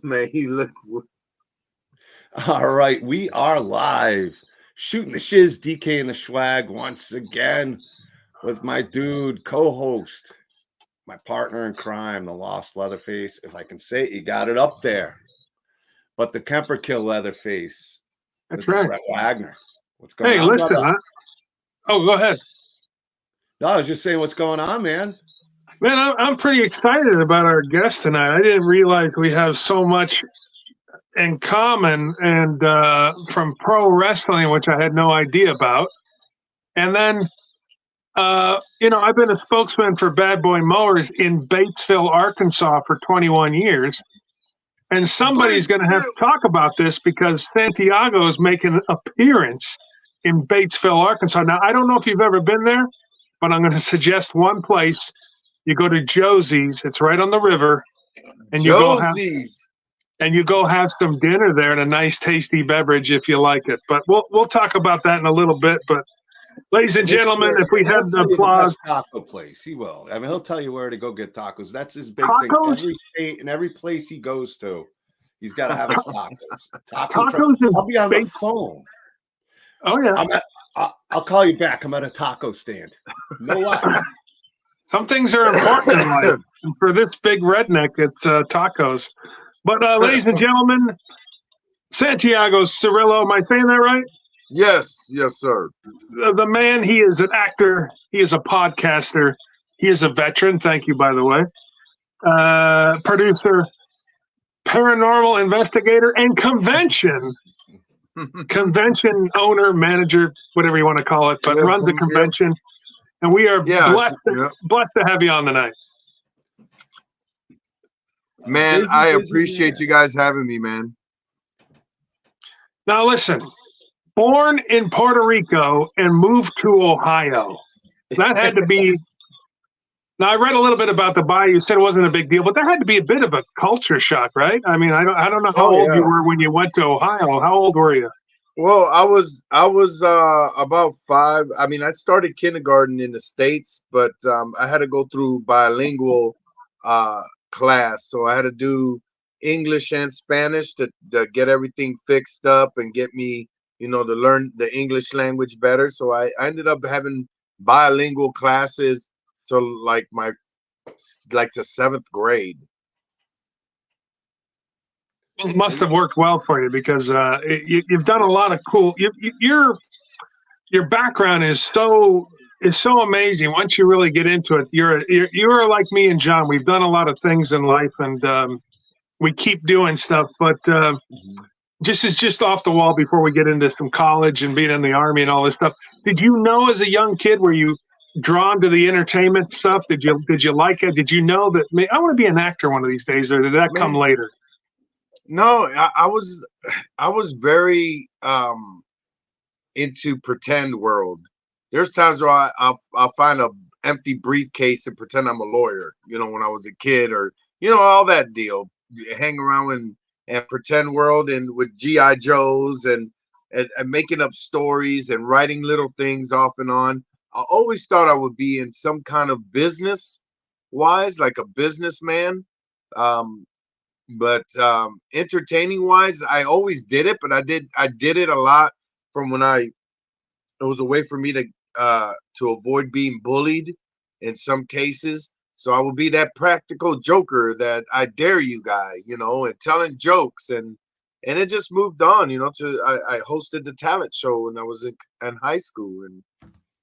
Man, he look. All right, we are live. Shooting the Shiz, DK and the Schwag once again with my dude, co-host, my partner in crime, the Lost Leatherface. If I can say it, you got it up there. But the Kemper Kill Leatherface, That's Mr. right. Brett Wagner. What's going Hey, on, listen. brother? Oh, go ahead. No, I was just saying what's going on, man. Man, I'm pretty excited about our guest tonight. I didn't realize we have so much in common, and from pro wrestling, which I had no idea about. And then, I've been a spokesman for Bad Boy Mowers in Batesville, Arkansas for 21 years. And somebody's going to have to talk about this because Santiago is making an appearance in Batesville, Arkansas. Now, I don't know if you've ever been there, but I'm going to suggest one place. You go to Josie's. It's right on the river, and you go have some dinner there and a nice, tasty beverage if you like it. But we'll talk about that in a little bit. But, ladies and gentlemen, if we had the applause, taco place, he will. I mean, he'll tell you where to go get tacos. That's his big thing. Tacos? Every state and every place he goes to, he's got to have his tacos. Tacos and I'll be on the phone. Oh yeah, I'll call you back. I'm at a taco stand. No lie. Some things are important in life. And for this big redneck, it's tacos. But ladies and gentlemen, Santiago Cirilo, am I saying that right? Yes, sir. The man, he is an actor. He is a podcaster. He is a veteran. Thank you, by the way. Producer, paranormal investigator, and convention owner, manager, whatever you want to call it, but runs a convention. And we are blessed to have you on tonight. Man, I appreciate you guys having me, man. Now, listen, born in Puerto Rico and moved to Ohio. That had to be. Now, I read a little bit about the bio. You said it wasn't a big deal, but that had to be a bit of a culture shock, right? I mean, I don't know how old you were when you went to Ohio. How old were you? Well, I was about 5. I mean, I started kindergarten in the States, but I had to go through bilingual class, so I had to do English and Spanish to get everything fixed up and get me, to learn the English language better. So I ended up having bilingual classes to like to 7th grade. It must have worked well for you because you've done a lot of cool. Your background is so amazing. Once you really get into it, you're like me and John. We've done a lot of things in life, and we keep doing stuff. But just off the wall before we get into some college and being in the Army and all this stuff. Did you know as a young kid, were you drawn to the entertainment stuff? Did you like it? Did you know that I want to be an actor one of these days, or did that come later? No, I was very into pretend world. There's times where I'll find a empty briefcase and pretend I'm a lawyer, when I was a kid, or all that deal. Hang around and pretend world and with G.I. Joes and making up stories and writing little things off and on. I always thought I would be in some kind of business wise, like a businessman. But entertaining wise, I always did it, but I did it a lot from when it was a way for me to avoid being bullied in some cases. So I would be that practical joker that I dare you guy, and telling jokes, and it just moved on, I hosted the talent show when I was in high school,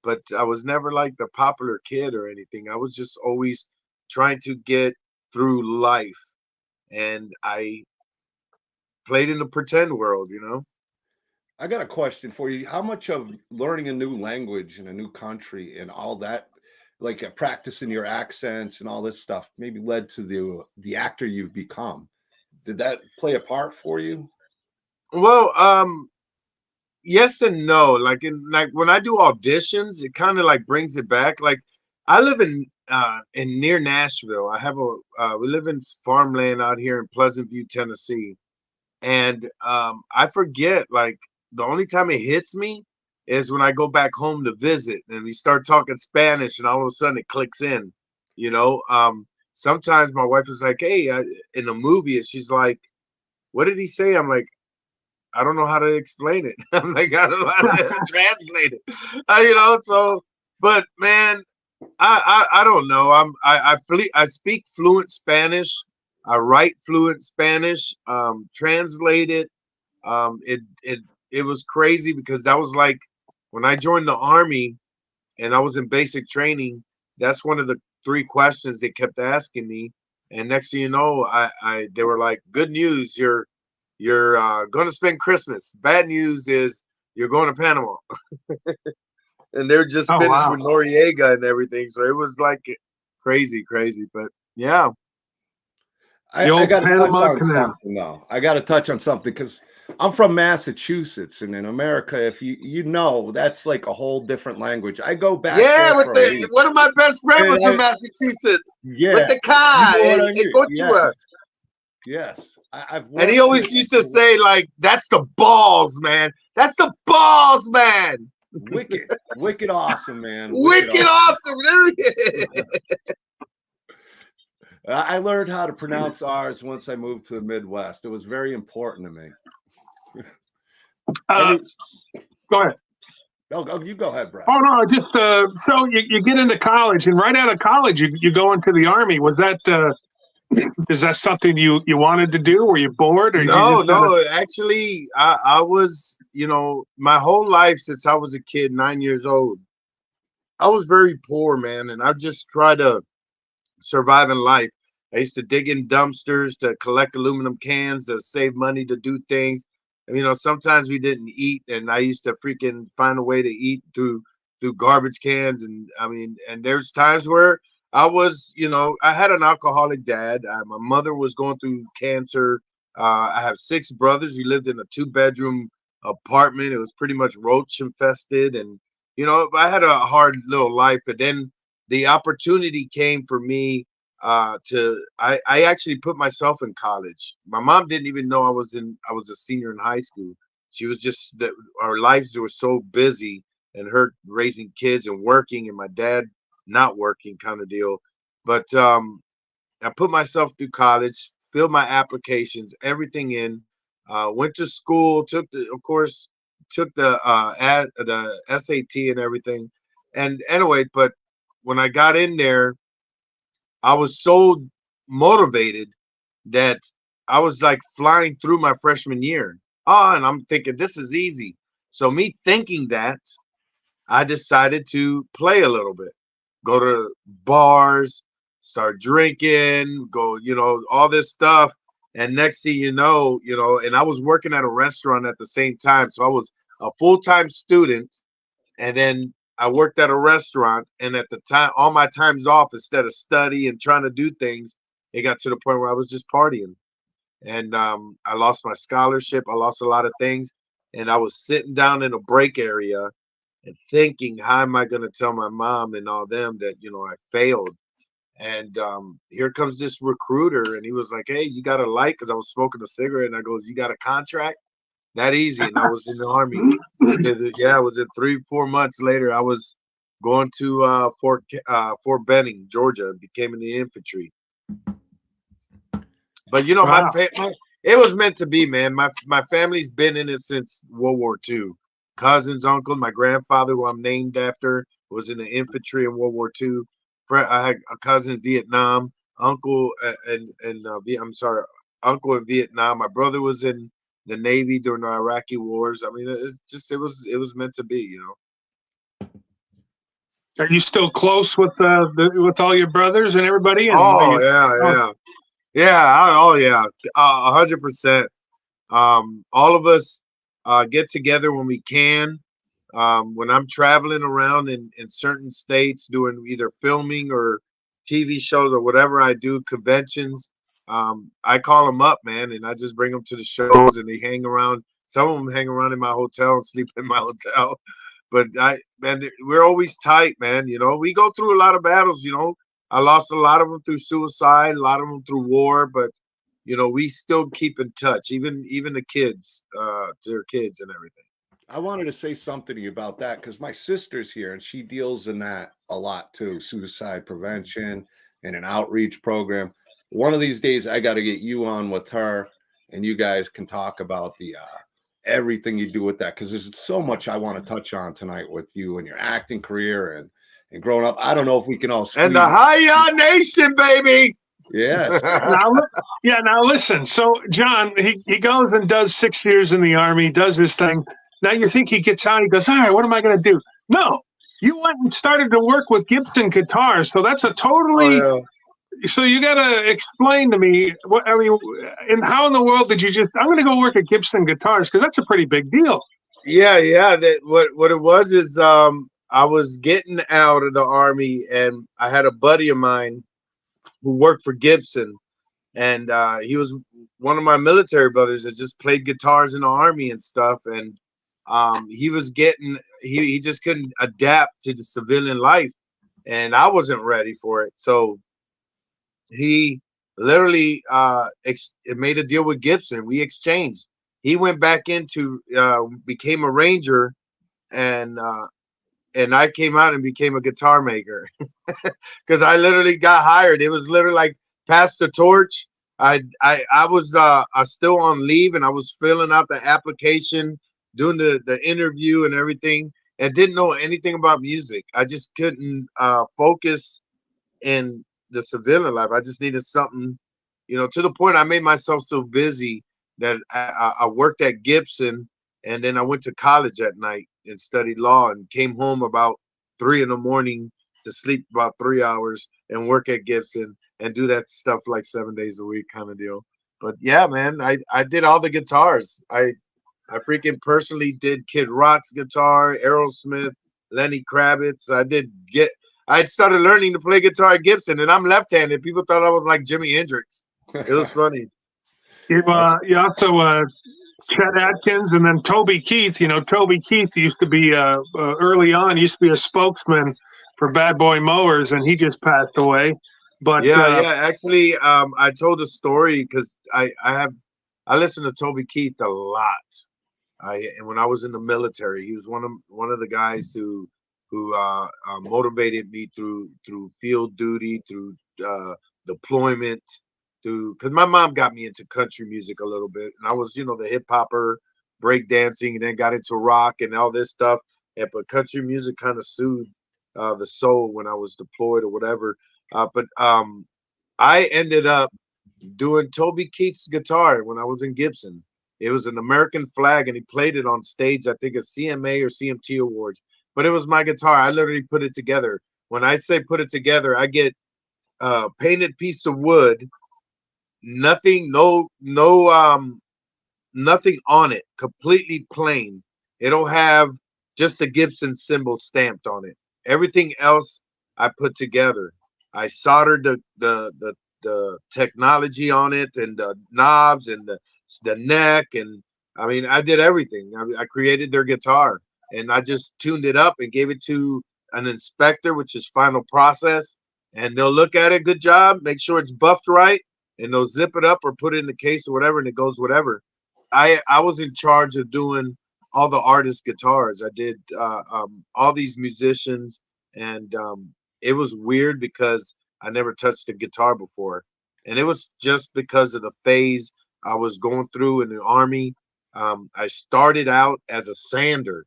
but I was never like the popular kid or anything. I was just always trying to get through life. And I played in the pretend world, I got a question for you. How much of learning a new language in a new country and all that, like practicing your accents and all this stuff, maybe led to the actor you've become? Did that play a part for you? Well, yes and no. Like when I do auditions, it kind of like brings it back. Like I live in near Nashville. I have we live in farmland out here in Pleasant View, Tennessee, and I forget, like the only time it hits me is when I go back home to visit and we start talking Spanish, and all of a sudden it clicks in. Sometimes my wife is like, "Hey," in a movie, and she's like, what did he say? I'm like, I don't know how to explain it. I'm like, I don't know how to translate it. You know, so, but man, I don't know. I speak fluent Spanish. I write fluent Spanish. Translate it. It was crazy because that was like when I joined the army and I was in basic training. That's one of the 3 questions they kept asking me. And next thing you know, they were like, "Good news, you're going to spend Christmas. Bad news is you're going to Panama." And they're just Oh, finished wow. with Noriega and everything. So it was like crazy. But yeah. The I old got to touch Panama on Canal. something though. I got to touch on something because I'm from Massachusetts, and in America, if you know, that's like a whole different language. I go back Yeah, there with for a the week. one of my best friends was And from Massachusetts. yeah, With the car. you know what I mean? Gochua. Yes. I've And he worked always used to say, like, that's the balls, man. That's the balls, man. wicked awesome, man. Wicked awesome. There he is. I learned how to pronounce ours once I moved to the Midwest. It was very important to me. Go ahead. Oh, you go ahead, Brett. Oh no, just so you get into college, and right out of college you go into the army. Was that is that something you wanted to do? Were you bored, or No. Actually, I was, you know, my whole life since I was a kid, 9 years old, I was very poor, man, and I just tried to survive in life. I used to dig in dumpsters to collect aluminum cans to save money to do things. And, you know, sometimes we didn't eat, and I used to freaking find a way to eat through garbage cans. And I mean, and there's times where I was, you know, I had an alcoholic dad. My mother was going through cancer. I have 6 brothers. We lived in a 2-bedroom apartment. It was pretty much roach infested, and you know, I had a hard little life. But then the opportunity came for me I actually put myself in college. My mom didn't even know I was a senior in high school. She was just that our lives were so busy, and her raising kids and working, and my dad not working, kind of deal. But I put myself through college, filled my applications, everything in, went to school, took the SAT and everything. And anyway, but when I got in there, I was so motivated that I was like flying through my freshman year. Oh, and I'm thinking this is easy. So me thinking that, I decided to play a little bit, go to bars, start drinking, go, you know, all this stuff. And next thing you know, and I was working at a restaurant at the same time. So I was a full-time student, and then I worked at a restaurant. And at the time, all my time's off, instead of study and trying to do things, it got to the point where I was just partying. And I lost my scholarship. I lost a lot of things. And I was sitting down in a break area and thinking, how am I going to tell my mom and all them that, you know, I failed? And here comes this recruiter, and he was like, "Hey, you got a light?" Because I was smoking a cigarette, and I goes, "You got a contract?" That easy. And I was in the army. Yeah, I was in 3-4 months later. I was going to Fort Benning, Georgia, became in the infantry. But you know, Wow. it was meant to be, man. My family's been in it since World War II. Cousins, uncle, my grandfather, who I'm named after, was in the infantry in World War II. I had a cousin in Vietnam, uncle uncle in Vietnam. My brother was in the Navy during the Iraqi wars. I mean, it was meant to be, you know. Are you still close with with all your brothers and everybody? And Oh yeah, 100%. All of us get together when we can. When I'm traveling around in certain states doing either filming or TV shows or whatever I do, conventions, I call them up, man, and I just bring them to the shows, and they hang around. Some of them hang around in my hotel and sleep in my hotel. But we're always tight, man. You know, we go through a lot of battles. You know, I lost a lot of them through suicide, a lot of them through war, but you know, we still keep in touch. Even the kids, their kids and everything. I wanted to say something to you about that because my sister's here and she deals in that a lot too, suicide prevention and an outreach program. One of these days, I got to get you on with her and you guys can talk about the everything you do with that, because there's so much I want to touch on tonight with you and your acting career and growing up. I don't know if we can all squeeze. And the Hiyah Nation, baby. Yes. Now listen. So John, he goes and does 6 years in the Army, does his thing. Now you think he gets out, he goes, all right, what am I going to do? No, you went and started to work with Gibson guitars. So that's a totally, so you got to explain to me, what I mean, and how in the world did you just, I'm going to go work at Gibson guitars, because that's a pretty big deal. Yeah. That what it was is I was getting out of the Army, and I had a buddy of mine who worked for Gibson, and he was one of my military brothers that just played guitars in the Army and stuff, and he was getting he just couldn't adapt to the civilian life, and I wasn't ready for it. So he literally made a deal with Gibson. We exchanged. He went back into became a ranger, and I came out and became a guitar maker, because I literally got hired. It was literally like pass the torch. I was still on leave, and I was filling out the application, doing the interview and everything, and didn't know anything about music. I just couldn't focus in the civilian life. I just needed something, to the point I made myself so busy that I worked at Gibson, and then I went to college at night and studied law, and came home about 3 a.m. to sleep about 3 hours and work at Gibson and do that stuff like 7 days a week kind of deal. But yeah, man, I did all the guitars. I freaking personally did Kid Rock's guitar, Aerosmith, Lenny Kravitz. I started learning to play guitar at Gibson, and I'm left-handed. People thought I was like Jimi Hendrix. It was funny. You also Chet Atkins, and then Toby Keith. Toby Keith used to be early on used to be a spokesman for Bad Boy Mowers, and he just passed away. But actually, I told a story because I listened to Toby Keith a lot. And when I was in the military, he was one of the guys who motivated me through field duty, through deployment. Because my mom got me into country music a little bit, and I was, the hip hopper, break dancing, and then got into rock and all this stuff. But country music kind of soothed the soul when I was deployed or whatever. But I ended up doing Toby Keith's guitar when I was in Gibson. It was an American flag, and he played it on stage, I think, at CMA or CMT Awards. But it was my guitar. I literally put it together. When I say put it together, I get a painted piece of wood. Nothing, nothing on it, completely plain. It'll have just the Gibson symbol stamped on it. Everything else I put together. I soldered the technology on it, and the knobs, and the neck, and I mean, I did everything. I created their guitar, and I just tuned it up and gave it to an inspector, which is final process, and they'll look at it. Good job. Make sure it's buffed right. And they'll zip it up or put it in the case or whatever, and it goes whatever. I was in charge of doing all the artist guitars. I did all these musicians, and it was weird because I never touched a guitar before, and it was just because of the phase I was going through in the Army. I started out as a sander,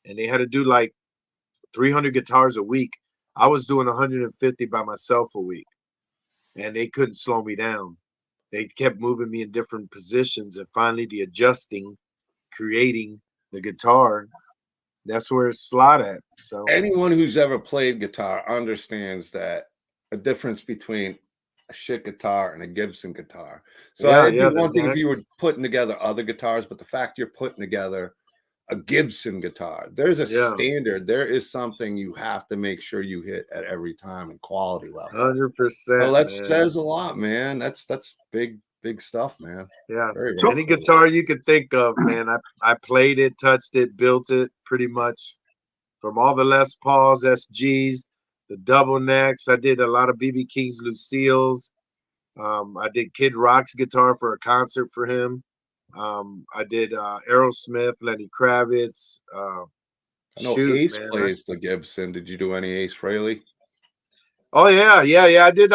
and they had to do like 300 guitars a week. I was doing 150 by myself a week. And they couldn't slow me down. They kept moving me in different positions, and finally the adjusting, creating the guitar, that's where it's slot at. So anyone who's ever played guitar understands that a difference between a shit guitar and a Gibson guitar. So it'd be one thing if you were putting together other guitars, but the fact you're putting together a Gibson guitar, there's a standard. There is something you have to make sure you hit at every time and quality level. 100%. So that says a lot, man. That's big stuff, man. Yeah. Any guitar you could think of, man. I played it, touched it, built it pretty much. From all the Les Pauls, SGs, the double necks. I did a lot of BB King's Lucille's. I did Kid Rock's guitar for a concert for him. I did Aerosmith, Lenny Kravitz. I know Ace plays the Gibson. Did you do any Ace Frehley? Oh yeah. I did.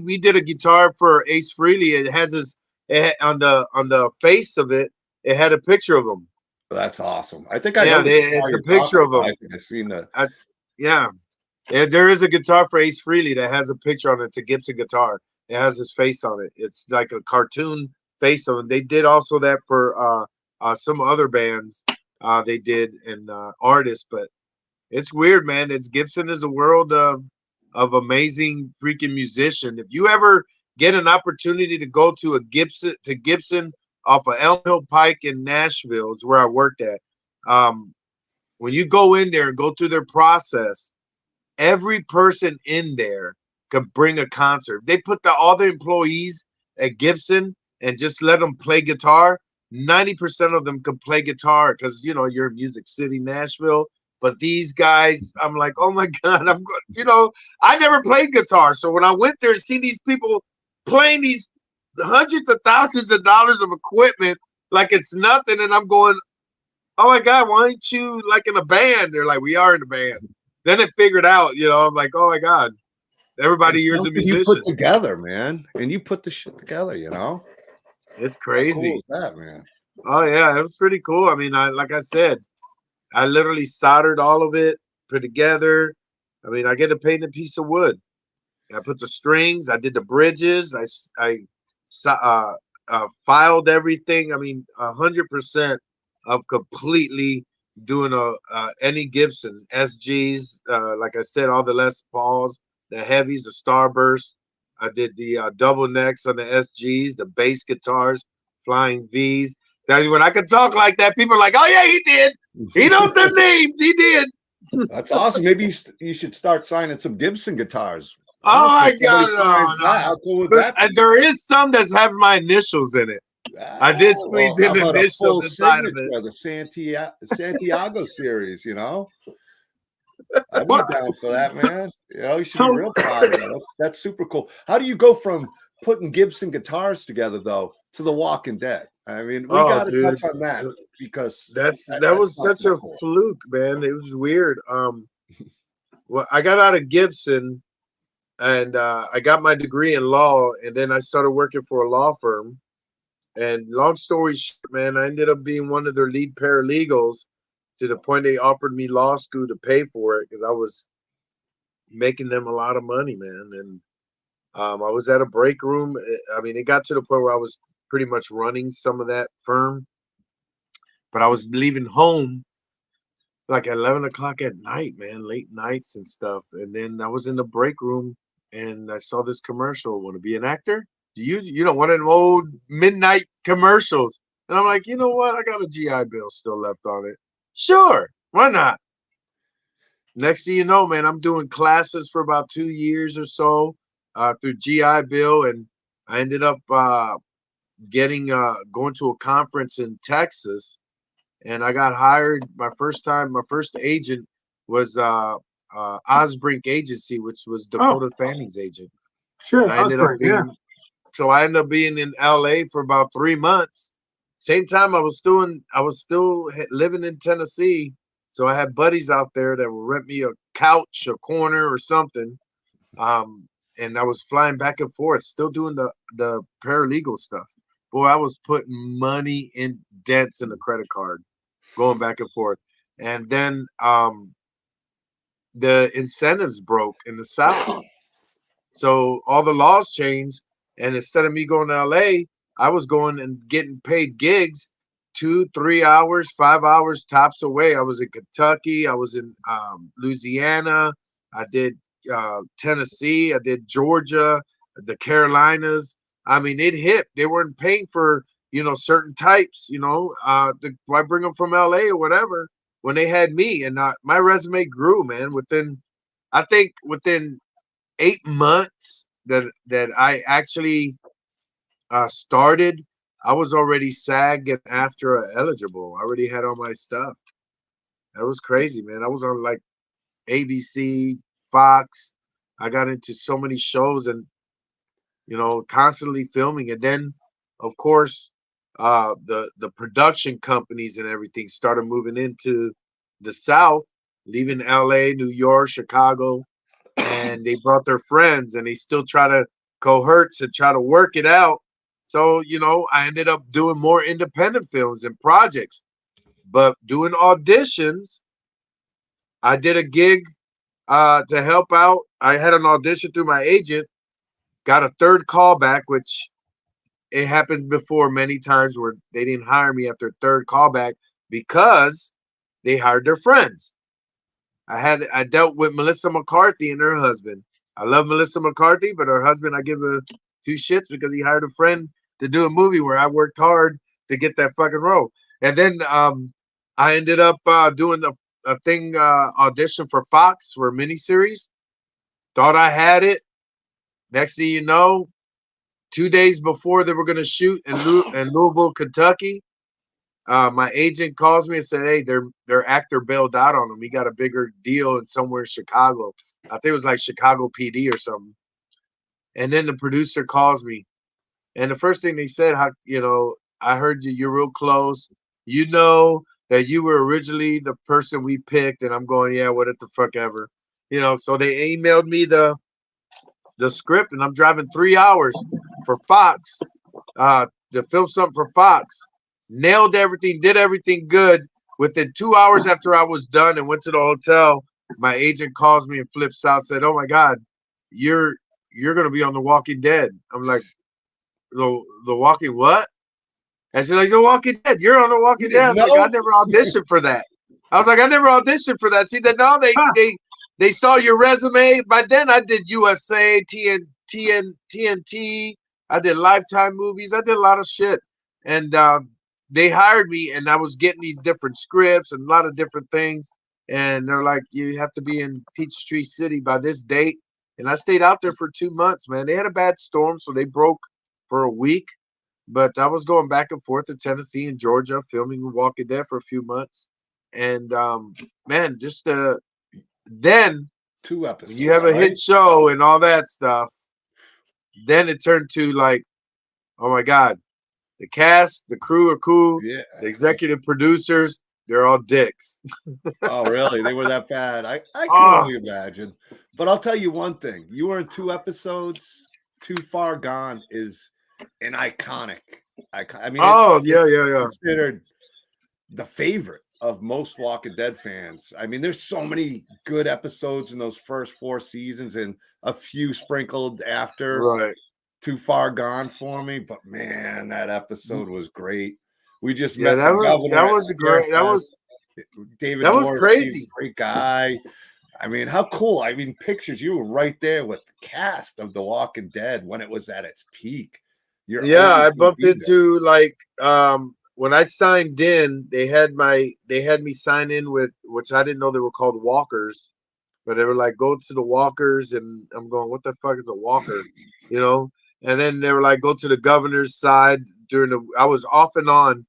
We did a guitar for Ace Frehley. It has his it had, on the face of it, it had a picture of him. That's awesome. I think I know it's a picture of him. I think I've seen that. Yeah, there is a guitar for Ace Frehley that has a picture on it. It's a Gibson guitar. It has his face on it. It's like a cartoon face on it. They did also that for some other bands. They did and artists, but it's weird, man. Gibson is a world of amazing freaking musician. If you ever get an opportunity to go to Gibson off of Elm Hill Pike in Nashville, is where I worked at. When you go in there and go through their process, every person in there could bring a concert. They put all the employees at Gibson and just let them play guitar. 90% of them could play guitar because, you know, you're in Music City, Nashville. But these guys, I'm like, oh my God, I'm good. You know, I never played guitar. So when I went there and see these people playing these hundreds of thousands of dollars of equipment like it's nothing, and I'm going, oh my God, why aren't you like in a band? They're like, we are in a band. Then it figured out, you know, I'm like, oh my God, everybody here's a musician. You put together, man, and you put the shit together, you know. It's crazy. How cool is that, man? Oh yeah, it was pretty cool. I mean, like I said, I literally soldered all of it, put together. I mean, I get to paint a piece of wood. I put the strings. I did the bridges. I filed everything. I mean, 100% of completely doing any Gibsons, SGs. Like I said, all the Les Pauls, the heavies, the Starbursts. I did the double necks on the SGs, the bass guitars, Flying Vs. When I could talk like that, people are like, "Oh yeah, he did. He knows their names. He did." That's awesome. Maybe you should start signing some Gibson guitars. Oh my God! No. How cool would that be? There is some that's have my initials in it. I did squeeze in the initials inside of it. The Santiago series, you know. I'd be down for that, man. You know, you should be real proud of that. That's super cool. How do you go from putting Gibson guitars together though to The Walking Dead? I mean, we got to touch on that because that was such a fluke, man. It was weird. Well, I got out of Gibson and I got my degree in law, and then I started working for a law firm. And long story short, man, I ended up being one of their lead paralegals to the point they offered me law school to pay for it because I was making them a lot of money, man. And I was at a break room. I mean, it got to the point where I was pretty much running some of that firm, but I was leaving home like at 11 o'clock at night, man, late nights and stuff. And then I was in the break room and I saw this commercial. Want to be an actor? You know, one of them old midnight commercials. And I'm like, you know what? I got a GI Bill still left on it. Sure, why not? Next thing you know, man, I'm doing classes for about 2 years or so through GI Bill, and I ended up going to a conference in Texas, and I got hired. My first agent was Osbrink Agency, which was Dakota Fanning's agent. Sure, I ended up being in LA for about 3 months. Same time I was still living in Tennessee. So I had buddies out there that would rent me a couch, a corner or something. And I was flying back and forth, still doing the paralegal stuff. Boy, I was putting money in dents in the credit card, going back and forth. And then the incentives broke in the South. So all the laws changed. And instead of me going to LA, I was going and getting paid gigs 2, 3 hours, 5 hours tops away. I was in Kentucky. I was in Louisiana. I did Tennessee. I did Georgia, the Carolinas. I mean, it hit. They weren't paying for, you know, certain types, you know, why bring them from LA or whatever when they had me. And my resume grew, man, within 8 months that I actually started, I was already SAG and AFTRA eligible. I already had all my stuff. That was crazy, man. I was on like ABC, Fox. I got into so many shows and, you know, constantly filming. And then, of course, the production companies and everything started moving into the South, leaving LA, New York, Chicago, and they brought their friends, and they still try to cohort to try to work it out So, you know, I ended up doing more independent films and projects, but doing auditions. I did a gig to help out. I had an audition through my agent, got a third callback, which it happened before many times where they didn't hire me after third callback because they hired their friends. I dealt with Melissa McCarthy and her husband. I love Melissa McCarthy, but her husband I give a few shits because he hired a friend to do a movie where I worked hard to get that fucking role. And then I ended up doing a thing audition for Fox for a miniseries. Thought I had it. Next thing you know, 2 days before they were going to shoot in Louisville, Kentucky, my agent calls me and said, "Hey, their actor bailed out on him. He got a bigger deal in somewhere in Chicago. I think it was like Chicago PD or something." And then the producer calls me, and the first thing they said, "How I heard you're real close. You know that you were originally the person we picked." And I'm going, "Yeah, what the fuck ever." So they emailed me the script, and I'm driving 3 hours for Fox to film something for Fox. Nailed everything, did everything good. Within 2 hours after I was done and went to the hotel, my agent calls me and flips out, said, "Oh my God, you're gonna be on The Walking Dead." I'm like, The Walking what? And she's like, "The Walking Dead. You're on The Walking Dead." I was like, "I never auditioned for that." I was like, "I never auditioned for that." See that? No, they saw your resume. By then, I did USA, TNT. I did Lifetime movies. I did a lot of shit, and they hired me, and I was getting these different scripts and a lot of different things. And they're like, "You have to be in Peachtree City by this date." And I stayed out there for 2 months, man. They had a bad storm, so they broke for a week. But I was going back and forth to Tennessee and Georgia, filming Walking Dead for a few months. And man, just then 2 episodes. When you have a hit show and all that stuff, then it turned to like, oh my God, the cast, the crew are cool. Yeah. The executive producers, they're all dicks. Oh, really? They were that bad? I can only imagine. But I'll tell you one thing. You were in 2 episodes. Too Far Gone is an iconic. I mean, it's considered the favorite of most Walking Dead fans. I mean, there's so many good episodes in those first 4 seasons and a few sprinkled after. Right. Too Far Gone for me, but man, that episode was great. We just met that was great. That was David. That was crazy. Great guy. I mean, how cool. I mean, pictures, you were right there with the cast of The Walking Dead when it was at its peak. I bumped into like when I signed in, they had me sign in with, which I didn't know they were called walkers, but they were like, "Go to the walkers," and I'm going, "What the fuck is a walker?" And then they were like, "Go to the governor's side." I was off and on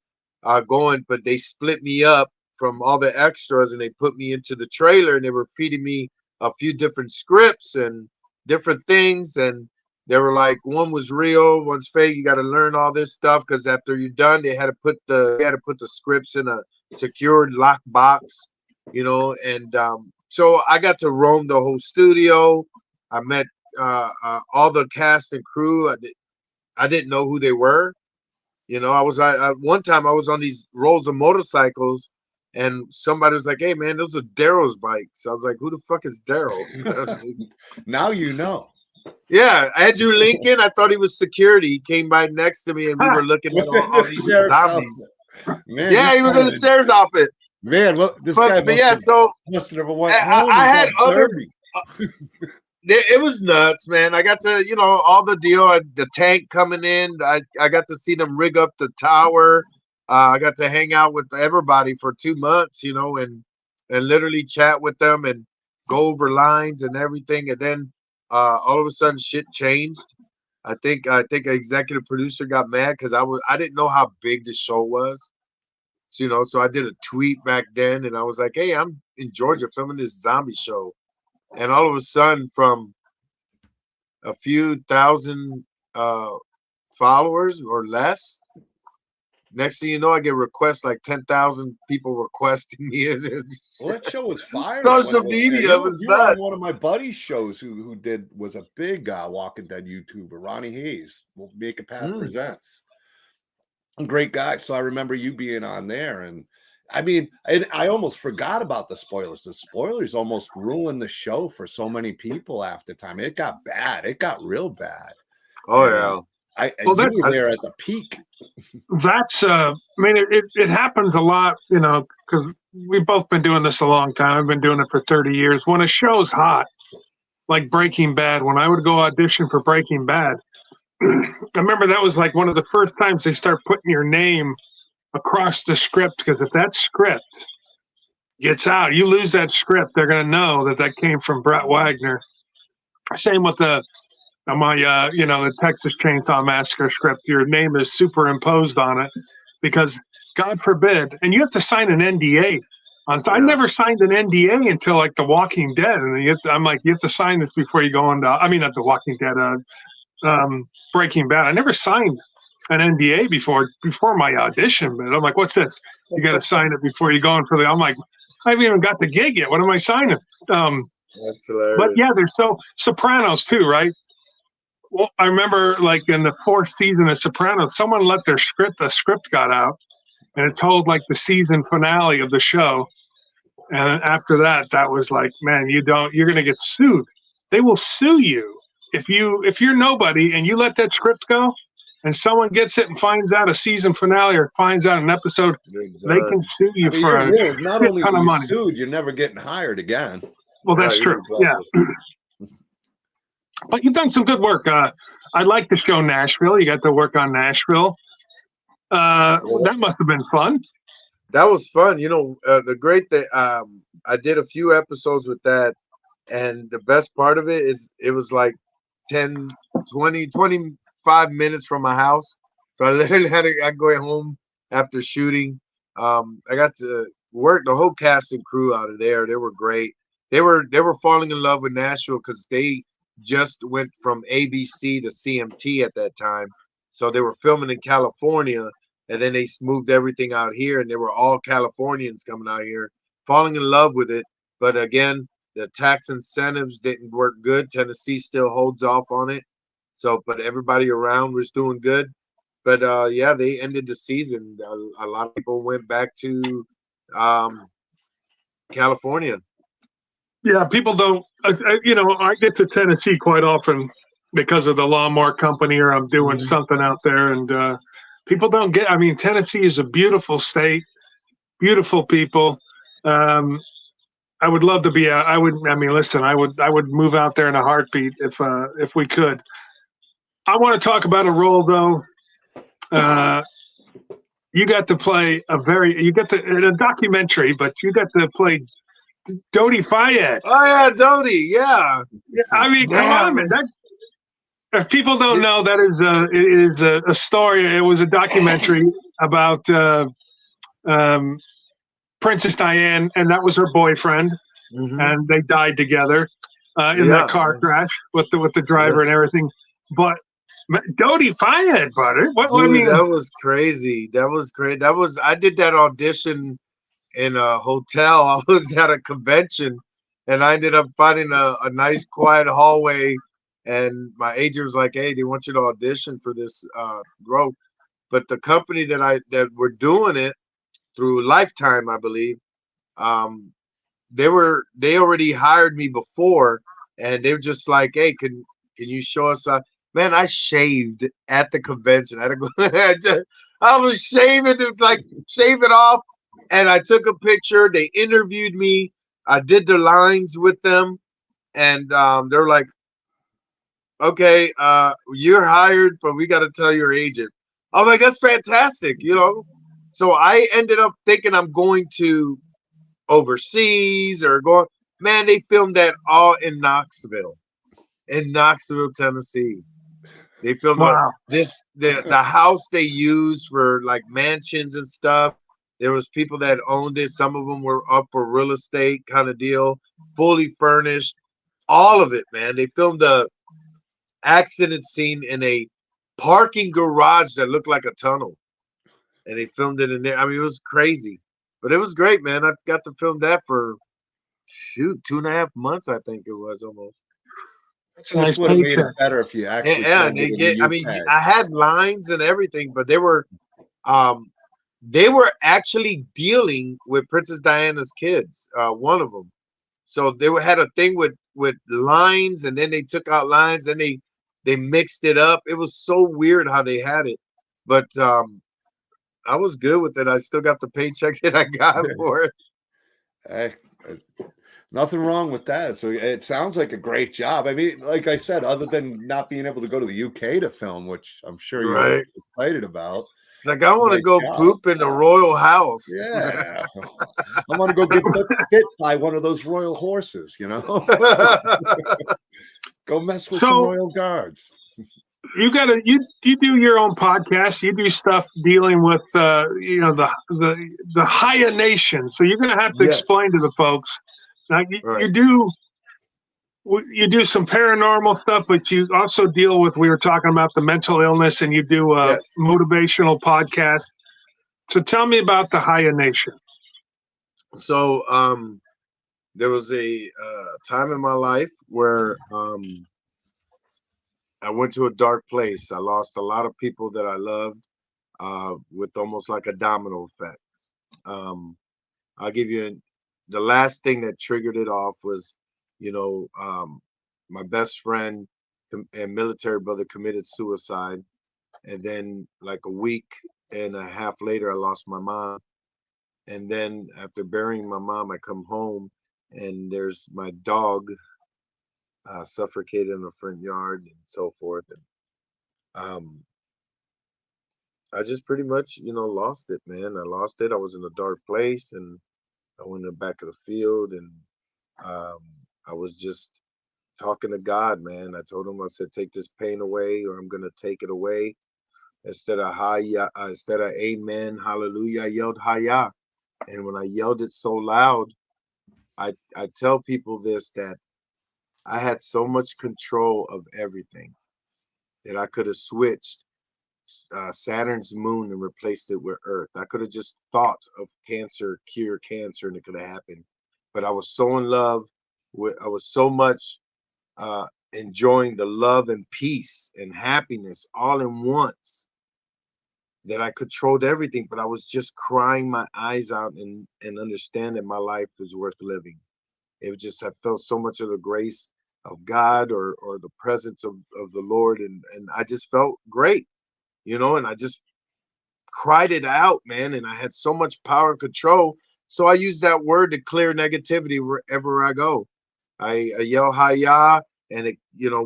going, but they split me up from all the extras and they put me into the trailer, and they were feeding me a few different scripts and different things. And they were like, one was real, one's fake. You got to learn all this stuff because after you're done, they had to put the scripts in a secured lock box, And so I got to roam the whole studio. I met all the cast and crew. I didn't know who they were. I was one time I was on these rolls of motorcycles, and somebody was like, "Hey man, those are Daryl's bikes." I was like, "Who the fuck is Daryl?" Now you know. Yeah, Andrew Lincoln. I thought he was security. He came by next to me, and we were looking at all these zombies. Man, yeah, he was in a sheriff's outfit. Man, look, this guy must have went home. I had other. It was nuts, man. I got to, all the deal. The tank coming in. I got to see them rig up the tower. I got to hang out with everybody for 2 months, and literally chat with them and go over lines and everything. And then all of a sudden, shit changed. I think an executive producer got mad because I didn't know how big the show was. So, so I did a tweet back then, and I was like, "Hey, I'm in Georgia filming this zombie show." And all of a sudden, from a few thousand followers or less, Next thing you know, I get requests like 10,000 people requesting me. Well, that show was fire. Social media was you were on nuts. one of my buddies' shows who was a big Walking Dead YouTuber, Ronnie Hayes. Will Make a Path Presents. Great guy. So I remember you being on there, and I mean, I almost forgot about the spoilers. The spoilers almost ruined the show for so many people after time. It got bad. It got real bad. Oh, and, yeah. You were there at the peak. That's I mean, it happens a lot, you know, because we've both been doing this a long time. I've been doing it for 30 years. When a show's hot, like Breaking Bad, when I would go audition for Breaking Bad, I remember that was like one of the first times they start putting your name across the script, because if that script gets out, you lose that script, they're going to know that came from Brett Wagner. Same with the Texas Chainsaw Massacre script. Your name is superimposed on it because, God forbid, and you have to sign an NDA. So I never signed an NDA until like The Walking Dead, and I'm like, you have to sign this before you go on. I mean, not The Walking Dead, Breaking Bad. I never signed an NDA before my audition, but I'm like, what's this? You got to sign it before you go in for the. I'm like, I haven't even got the gig yet. What am I signing? That's hilarious. But yeah, there's Sopranos too, right? Well, I remember like in the 4th season of Sopranos, someone let the script got out, and it told like the season finale of the show. And after that, that was like, man, you're going to get sued. They will sue you if you're nobody and you let that script go, and someone gets it and finds out a season finale or finds out an episode, they can sue you for not only ton of money. Sued, you're never getting hired again. Well, that's true. Yeah. But you've done some good work. I like the show Nashville. You got to work on Nashville. That must have been fun. That was fun. You know, the great thing, I did a few episodes with that, and the best part of it is it was like 10, 20, 25 minutes from my house. So I literally I go home after shooting. I got to work the whole cast and crew out of there. They were great. They were falling in love with Nashville because they just went from ABC to CMT at that time. So they were filming in California, and then they moved everything out here, and they were all Californians coming out here, falling in love with it. But again, the tax incentives didn't work good. Tennessee still holds off on it. So, but everybody around was doing good. But yeah, they ended the season. A lot of people went back to California. Yeah, people don't, I get to Tennessee quite often because of the lawnmower company, or I'm doing something out there, and people don't get, I mean, Tennessee is a beautiful state, beautiful people. I would love to be, I would move out there in a heartbeat if we could. I want to talk about a role though. You got to play in a documentary, but you got to play Dodi Fayed. Oh yeah, Dodi, yeah. I mean, come on, man. If people don't know, that is a story. It was a documentary about Princess Diane, and that was her boyfriend, and they died together in that car crash with the driver and everything. But Dodi Fayed, brother. Dude, that was crazy. That was great. I did that audition in a hotel. I was at a convention, and I ended up finding a nice quiet hallway, and my agent was like, hey, they want you to audition for this role. But the company that were doing it through Lifetime, I believe, they already hired me before, and they were just like, hey, can you show us man, I shaved at the convention. I had to go I was shaving to shave it off. And I took a picture. They interviewed me. I did the lines with them, and they're like, "Okay, you're hired, but we got to tell your agent." I was like, "That's fantastic," you know. So I ended up thinking I'm going to overseas or going. Man, they filmed that all in Knoxville, Tennessee. They filmed the house they used for like mansions and stuff. There was people that owned it. Some of them were up for real estate kind of deal, fully furnished, all of it, man. They filmed the accident scene in a parking garage that looked like a tunnel. and they filmed it in there. I mean, it was crazy, but it was great, man. I got to film that for shoot 2.5 months, I think it was almost. That's a nice This would have made it paycheck. better if you actually Yeah, and filmed it in the I mean, UK. I had lines and everything, but they were actually dealing with Princess Diana's kids, one of them. So they had a thing with lines, and then they took out lines, and they mixed it up. It was so weird how they had it, but I was good with it. I still got the paycheck that I got for it. Hey, nothing wrong with that. So it sounds like a great job. I mean, like I said, other than not being able to go to the UK to film, which I'm sure you're Right. excited about. It's like I want to Nice go job. poop in the royal house. Yeah. I want to go get bit by one of those royal horses, you know? Go mess with some royal guards. You do your own podcast. You do stuff dealing with the Hiyah Nation. So you're gonna have to explain to the folks. Now you do some paranormal stuff, but you also deal with, we were talking about the mental illness, and you do a motivational podcast. So tell me about the Hiyah Nation. So there was a time in my life where I went to a dark place. I lost a lot of people that I loved with almost like a domino effect. I'll give you the last thing that triggered it off was, my best friend and military brother committed suicide. And then like a week and a half later, I lost my mom. And then after burying my mom, I come home and there's my dog suffocated in the front yard and so forth. And I just pretty much, lost it, man. I lost it. I was in a dark place, and I went in the back of the field, and I was just talking to God, man. I told him, I said, take this pain away, or I'm gonna take it away. Instead of Hiyah, instead of amen, hallelujah, I yelled Hiyah. And when I yelled it so loud, I tell people this, that I had so much control of everything that I could have switched Saturn's moon and replaced it with Earth. I could have just thought of cancer, cure cancer, and it could have happened. But I was so in love with, I was so much enjoying the love and peace and happiness all in once that I controlled everything. But I was just crying my eyes out and understanding my life is worth living. It was just, I felt so much of the grace of God, or the presence of the Lord, and I just felt great, and I just cried it out, man. And I had so much power and control. So I use that word to clear negativity wherever I go. I yell Hiyah, and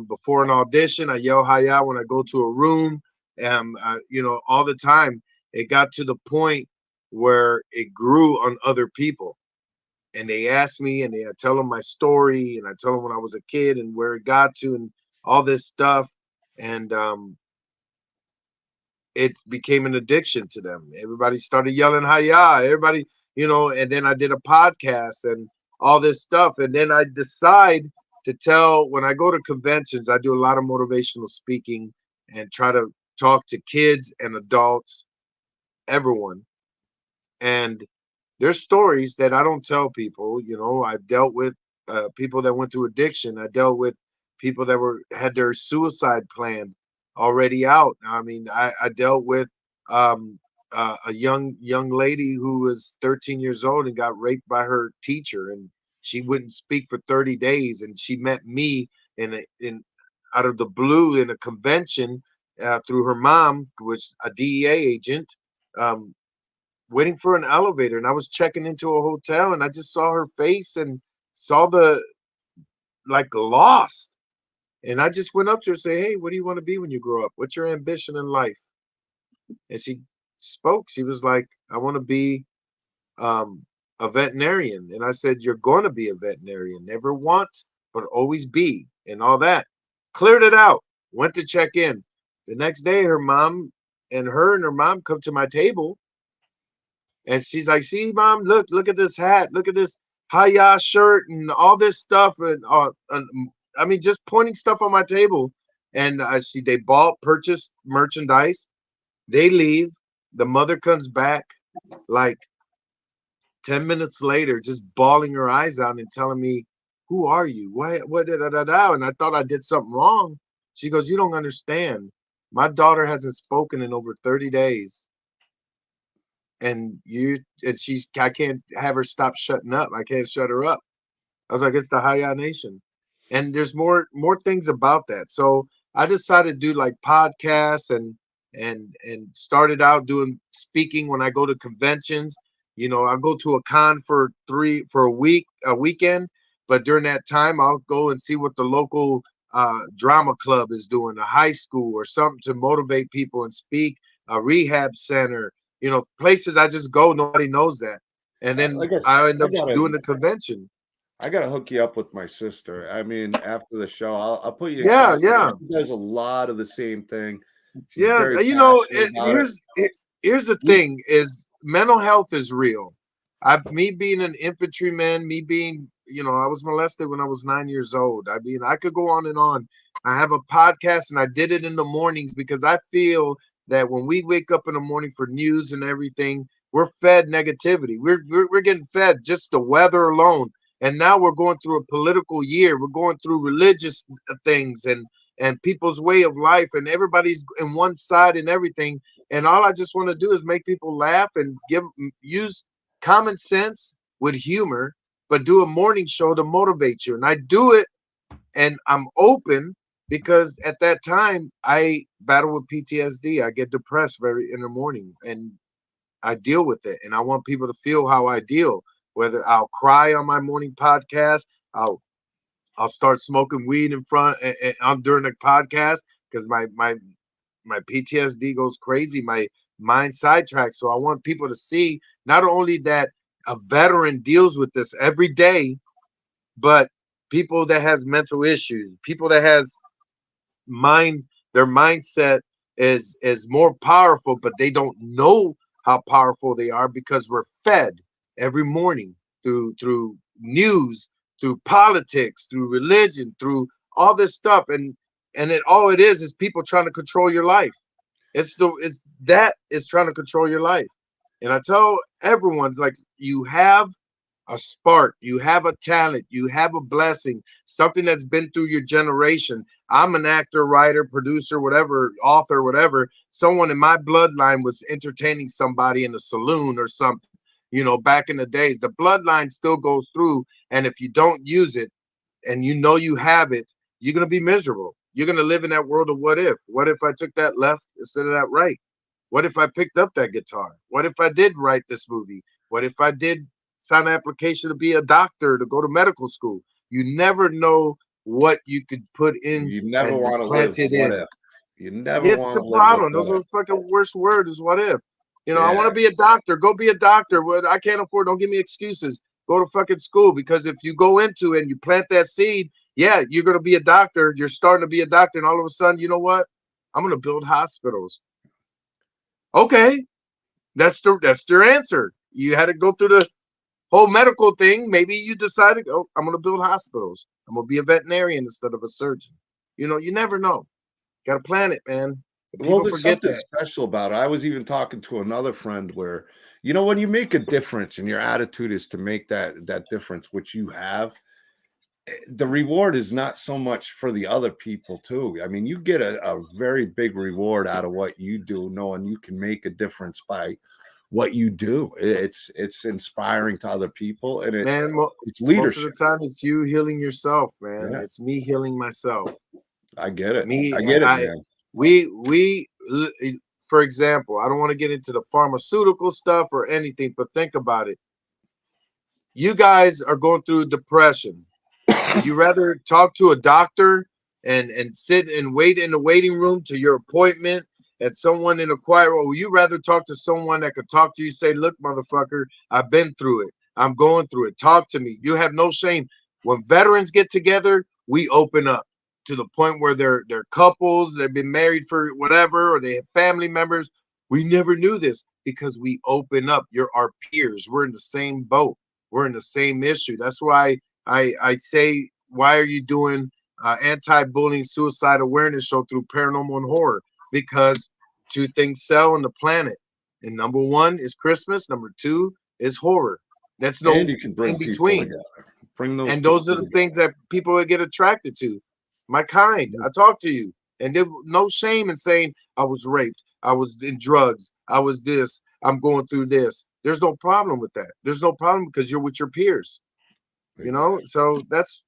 before an audition, I yell Hiyah when I go to a room, and all the time. It got to the point where it grew on other people, and they ask me, and I tell them my story, and I tell them when I was a kid and where it got to, and all this stuff, and it became an addiction to them. Everybody started yelling Hiyah, everybody, and then I did a podcast and all this stuff. And then I decide to tell, when I go to conventions, I do a lot of motivational speaking and try to talk to kids and adults, everyone. And there's stories that I don't tell people. I've dealt with people that went through addiction. I dealt with people that had their suicide plan already out. I mean, I dealt with a young lady who was 13 years old and got raped by her teacher, and she wouldn't speak for 30 days. And she met me in out of the blue in a convention through her mom, who was a DEA agent, waiting for an elevator. And I was checking into a hotel, and I just saw her face and saw the lost. And I just went up to her and say, hey, what do you want to be when you grow up? What's your ambition in life? And she spoke. She was like, I want to be a veterinarian. And I said, you're going to be a veterinarian. Never want, but always be, and all that. Cleared it out. Went to check in. The next day, her mom and her mom come to my table. And she's like, see, Mom, look at this hat. Look at this Hiyah shirt and all this stuff. And I mean, just pointing stuff on my table. And they purchased merchandise. They leave. the mother comes back like 10 minutes later, just bawling her eyes out and telling me, "Who are you? What da, da, da, da?" And I thought I did something wrong. She goes, "You don't understand. My daughter hasn't spoken in over 30 days. And I can't have her stop shutting up. I can't shut her up." I was like, "It's the Hiyah Nation." And there's more things about that. So I decided to do like podcasts and started out doing speaking when I go to conventions. You know, I'll go to a con for a weekend, but during that time I'll go and see what the local drama club is doing, a high school or something to motivate people and speak, a rehab center, you know, places I just go, nobody knows that. And then I end up doing the convention. I gotta hook you up with my sister. I mean, after the show, I'll put you in Yeah, contact. yeah. She does a lot of the same thing. She's Yeah, very you know, passionate about it. here's the thing: is mental health is real. Me being an infantryman, me being, you know, I was molested when I was 9 years old. I mean, I could go on and on. I have a podcast, and I did it in the mornings because I feel that when we wake up in the morning for news and everything, we're fed negativity. We're getting fed just the weather alone, and now we're going through a political year. We're going through religious things and people's way of life, and everybody's in one side and everything. And all I just want to do is make people laugh and use common sense with humor, but do a morning show to motivate you. And I do it, and I'm open because at that time I battle with PTSD. I get depressed in the morning, and I deal with it. And I want people to feel how I deal. Whether I'll cry on my morning podcast, I'll start smoking weed in front and during the podcast because my PTSD goes crazy. My mind sidetracks. So I want people to see not only that a veteran deals with this every day, but people that has mental issues, people that has their mindset is more powerful, but they don't know how powerful they are because we're fed every morning through news, through politics, through religion, through all this stuff, and all it is people trying to control your life. It's trying to control your life. And I tell everyone, like, you have a spark, you have a talent, you have a blessing, something that's been through your generation. I'm an actor, writer, producer, whatever, author, whatever. Someone in my bloodline was entertaining somebody in a saloon or something, you know, back in the days. The bloodline still goes through, and if you don't use it and you know you have it, you're going to be miserable. You're going to live in that world of what if. What if I took that left instead of that right? What if I picked up that guitar? What if I did write this movie? What if I did sign an application to be a doctor, to go to medical school? You never know what you could put in. You never want to plant live. it in. What if? You never It's want the to live. problem. Those are the fucking worst word is what if. You know, I want to be a doctor. Go be a doctor. What I can't afford. Don't give me excuses. Go to fucking school, because if you go into it and you plant that seed, yeah, you're gonna be a doctor. You're starting to be a doctor, and all of a sudden, you know what? I'm gonna build hospitals. Okay, that's their answer. You had to go through the whole medical thing. Maybe you decided, oh, I'm gonna build hospitals. I'm gonna be a veterinarian instead of a surgeon. You know, you never know. Got to plan it, man. Well, there's something special about it. I was even talking to another friend where, you know, when you make a difference and your attitude is to make that difference, which you have, the reward is not so much for the other people too. I mean, you get a very big reward out of what you do, knowing you can make a difference by what you do. It's inspiring to other people, and it's leadership. Most of the time, it's you healing yourself, man. Yeah. It's me healing myself. I get it. I get it, man. We, for example, I don't want to get into the pharmaceutical stuff or anything, but think about it. You guys are going through depression. Would you rather talk to a doctor and sit and wait in the waiting room to your appointment and someone in a quiet room? Would you rather talk to someone that could talk to you, say, look, motherfucker, I've been through it. I'm going through it. Talk to me. You have no shame. When veterans get together, we open up to the point where they're couples, they've been married for whatever, or they have family members. We never knew this because we open up. You're our peers. We're in the same boat. We're in the same issue. That's why I say, why are you doing anti-bullying suicide awareness show through Paranormal and Horror? Because two things sell on the planet, And number one is Christmas. Number two is horror. That's no And you can bring in people between. together. Bring those. And those are the things that people would get attracted to. My kind. I talk to you. And there no shame in saying I was raped. I was in drugs. I was this. I'm going through this. There's no problem with that. There's no problem because you're with your peers. You know? So that's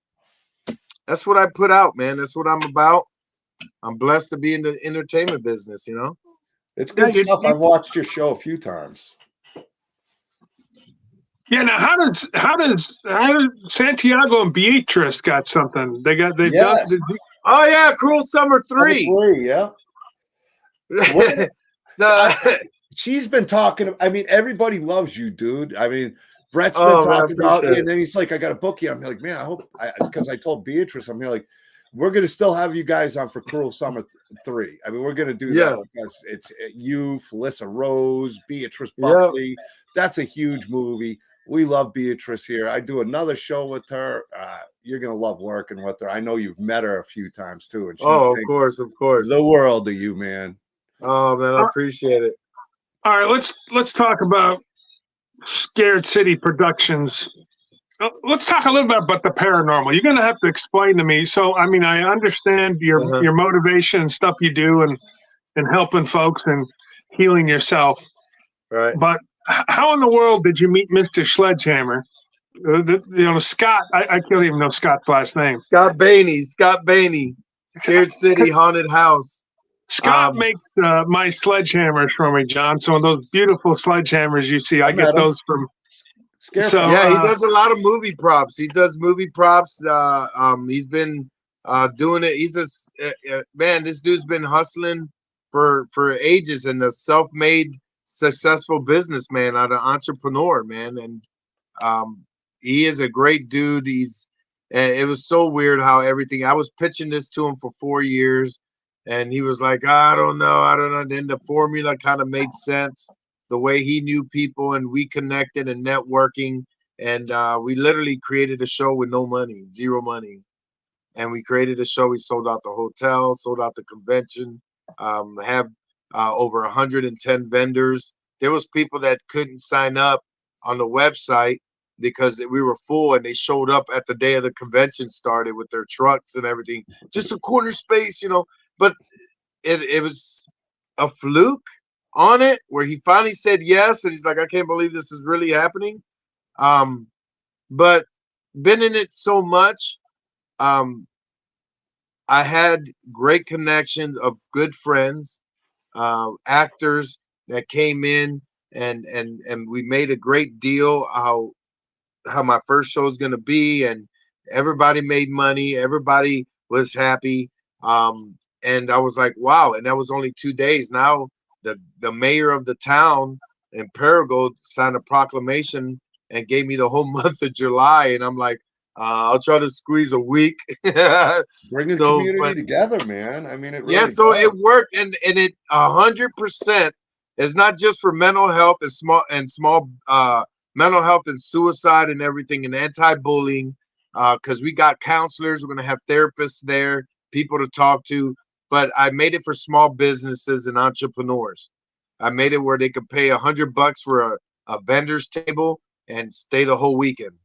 what I put out, man. That's what I'm about. I'm blessed to be in the entertainment business, you know? It's good stuff. I've watched your show a few times. Yeah. Now, how does Santiago and Beatrice got something? They've Yes. done. Oh yeah, Cruel Summer 3. Yeah. She's been talking. I mean, everybody loves you, dude. I mean, Brett's been talking about you, and then he's like, "I got to book you." I'm like, "Man, I hope." Because I told Beatrice, I'm like, "We're gonna still have you guys on for Cruel Summer 3. I mean, we're gonna do that because it's you, Feilssa Rose, Beatrice Buckley. That's a huge movie. We love Beatrice here. I do another show with her. You're gonna love working with her. I know you've met her a few times too. And of course, the world of you, man. Oh man, I appreciate it. All right, let's talk about Scared City Productions. Let's talk a little bit about the paranormal. You're gonna have to explain to me. So, I mean, I understand your motivation and stuff you do, and helping folks and healing yourself. Right. But how in the world did you meet Mr. Sledgehammer? Scott. I can't even know Scott's last name. Scott Bainey. Scared City Haunted House. Scott makes my sledgehammers for me, John. So those beautiful sledgehammers you see, I get those from. So yeah, he does a lot of movie props. He does movie props. He's been doing it. He's man. This dude's been hustling for ages, and a self-made, successful businessman, an entrepreneur, man. And he is a great dude. It was so weird how everything. I was pitching this to him for 4 years. And he was like, I don't know. Then the formula kind of made sense, the way he knew people, and we connected and networking. And we literally created a show with no money, zero money. And we created a show. We sold out the hotel, sold out the convention, have over 110 vendors. There was people that couldn't sign up on the website because we were full, and they showed up at the day of the convention started with their trucks and everything. Just a corner space, you know. But it was a fluke on it where he finally said yes, and he's like, I can't believe this is really happening. But been in it so much, I had great connections of good friends, actors that came in, and we made a great deal how my first show is going to be, and everybody made money, everybody was happy. And I was like, wow. And that was only 2 days. Now the mayor of the town in Paragould signed a proclamation and gave me the whole month of July. And I'm like, I'll try to squeeze a week. Bringing the community together, man. I mean, it really so does. it worked, and it 100% is not just for mental health and small mental health and suicide and everything, and anti-bullying, because we got counselors. We're gonna have therapists there, people to talk to. But I made it for small businesses and entrepreneurs. I made it where they could pay $100 for a vendor's table and stay the whole weekend.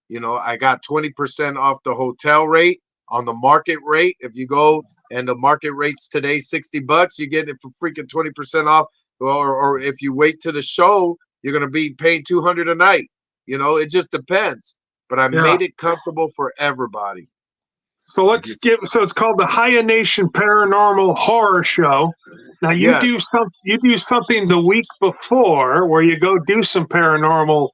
You know, I got 20% off the hotel rate on the market rate. If you go and the market rate's today $60, you get it for freaking 20% off. Or if you wait to the show, you're gonna be paying $200 a night. You know, it just depends. But I made it comfortable for everybody. So so it's called the Hiyah Nation Paranormal Horror Show. Now you do something the week before where you go do some paranormal.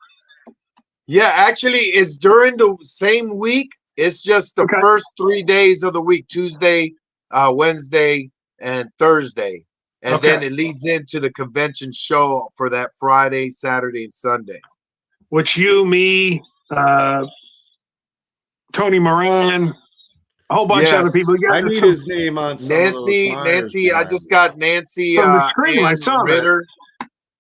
Yeah, actually it's during the same week. It's just the first 3 days of the week, Tuesday, Wednesday, and Thursday. And then it leads into the convention show for that Friday, Saturday, and Sunday. Which you, me, Tony Moran, a whole bunch of other people. I need his name on some Nancy. I just got Nancy from the screen. I saw Ritter.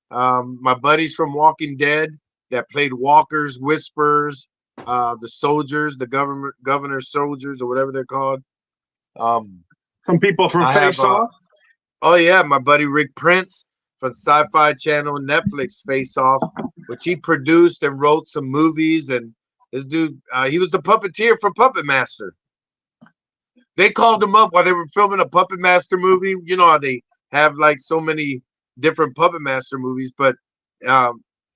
My buddies from Walking Dead that played walkers, whispers, the soldiers, the governor soldiers, or whatever they're called. Some people from Feilssa. Oh yeah, my buddy Rick Prince. from Sci-Fi Channel and Netflix Face Off, which he produced and wrote some movies. And this dude, he was the puppeteer for Puppet Master. They called him up while they were filming a Puppet Master movie. You know how they have like so many different Puppet Master movies, but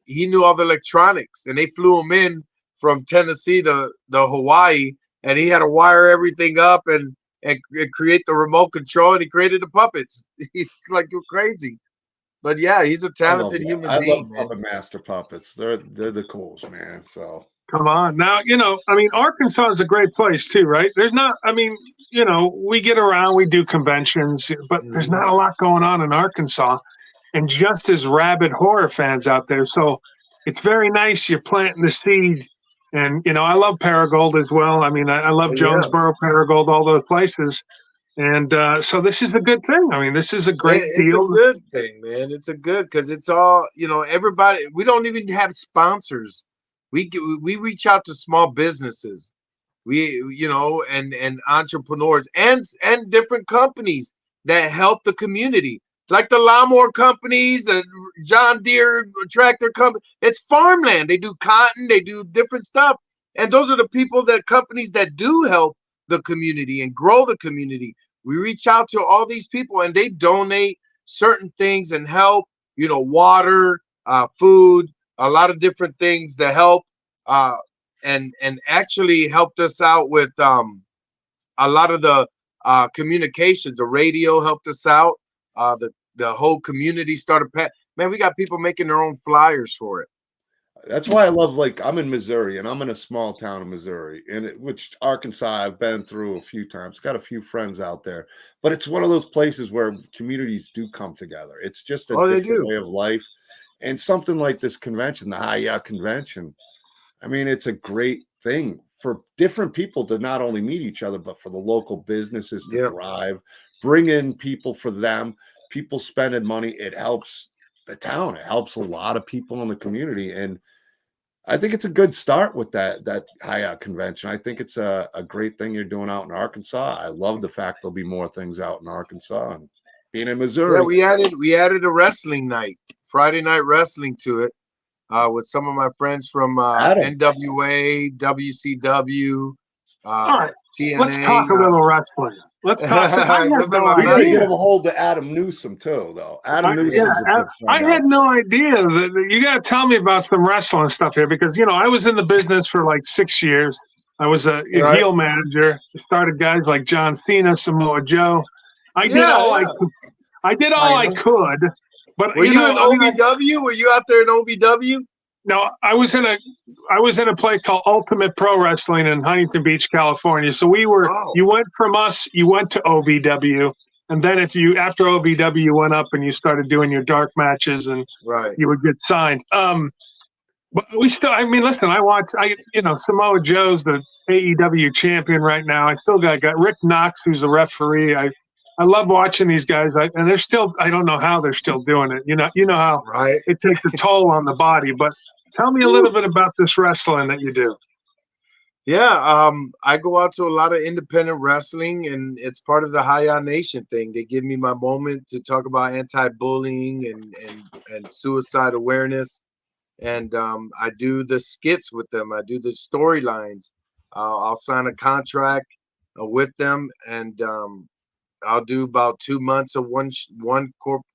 he knew all the electronics, and they flew him in from Tennessee to Hawaii, and he had to wire everything up and create the remote control, and he created the puppets. He's like, you're crazy. But yeah, he's a talented human being. I love Puppet Master puppets. They're the coolest, man. So come on. Now, I mean, Arkansas is a great place too, right? There's not, I mean, we get around, we do conventions, but there's not a lot going on in Arkansas, and just as rabid horror fans out there. So it's very nice you're planting the seed. And, I love Paragold as well. I mean, I love Jonesboro, Paragold, all those places. And so this is a good thing. I mean, this is a great deal. It's a good thing, man. It's a good, because it's all, everybody, we don't even have sponsors. We reach out to small businesses, and entrepreneurs and different companies that help the community, like the lawnmower companies and John Deere tractor company. It's farmland. They do cotton, they do different stuff. And those are the companies that do help the community and grow the community. We reach out to all these people, and they donate certain things and help, water, food, a lot of different things to help, and actually helped us out with a lot of the communications. The radio helped us out. The whole community started. Man, we got people making their own flyers for it. That's why I love, I'm in Missouri, and I'm in a small town in Missouri, which Arkansas I've been through a few times. Got a few friends out there, but it's one of those places where communities do come together. It's just a different way of life, and something like this convention, the Hiyah convention. I mean, it's a great thing for different people to not only meet each other, but for the local businesses to thrive, bring in people for them. People spending money, it helps the town. It helps a lot of people in the community. And I think it's a good start with that Hiyah convention. I think it's a great thing you're doing out in Arkansas. I love the fact there'll be more things out in Arkansas, and being in Missouri. Yeah, we added a wrestling night, Friday night wrestling to it, with some of my friends from NWA, WCW, all right, TNA. Let's talk a little wrestling. Let's talk. I gotta get him a hold of Adam Newsom too, though. Adam Newsom. I had no idea that you got to tell me about some wrestling stuff here, because I was in the business for like 6 years. I was a heel manager. Started guys like John Cena, Samoa Joe. I did all I could. But were you in OVW? Were you out there in OVW? No, I was in a place called Ultimate Pro Wrestling in Huntington Beach, California. So we were. Oh. You went from us. You went to OVW, and then after OVW, you went up and you started doing your dark matches, and you would get signed. But we still. I mean, listen. Samoa Joe's the AEW champion right now. I still got Rick Knox, who's the referee. I love watching these guys, and they're still. I don't know how they're still doing it. You know how it takes a toll on the body. But tell me a little bit about this wrestling that you do. Yeah, I go out to a lot of independent wrestling, and it's part of the Hiyah Nation thing. They give me my moment to talk about anti-bullying and suicide awareness, and I do the skits with them. I do the storylines. I'll sign a contract with them, and I'll do about 2 months of one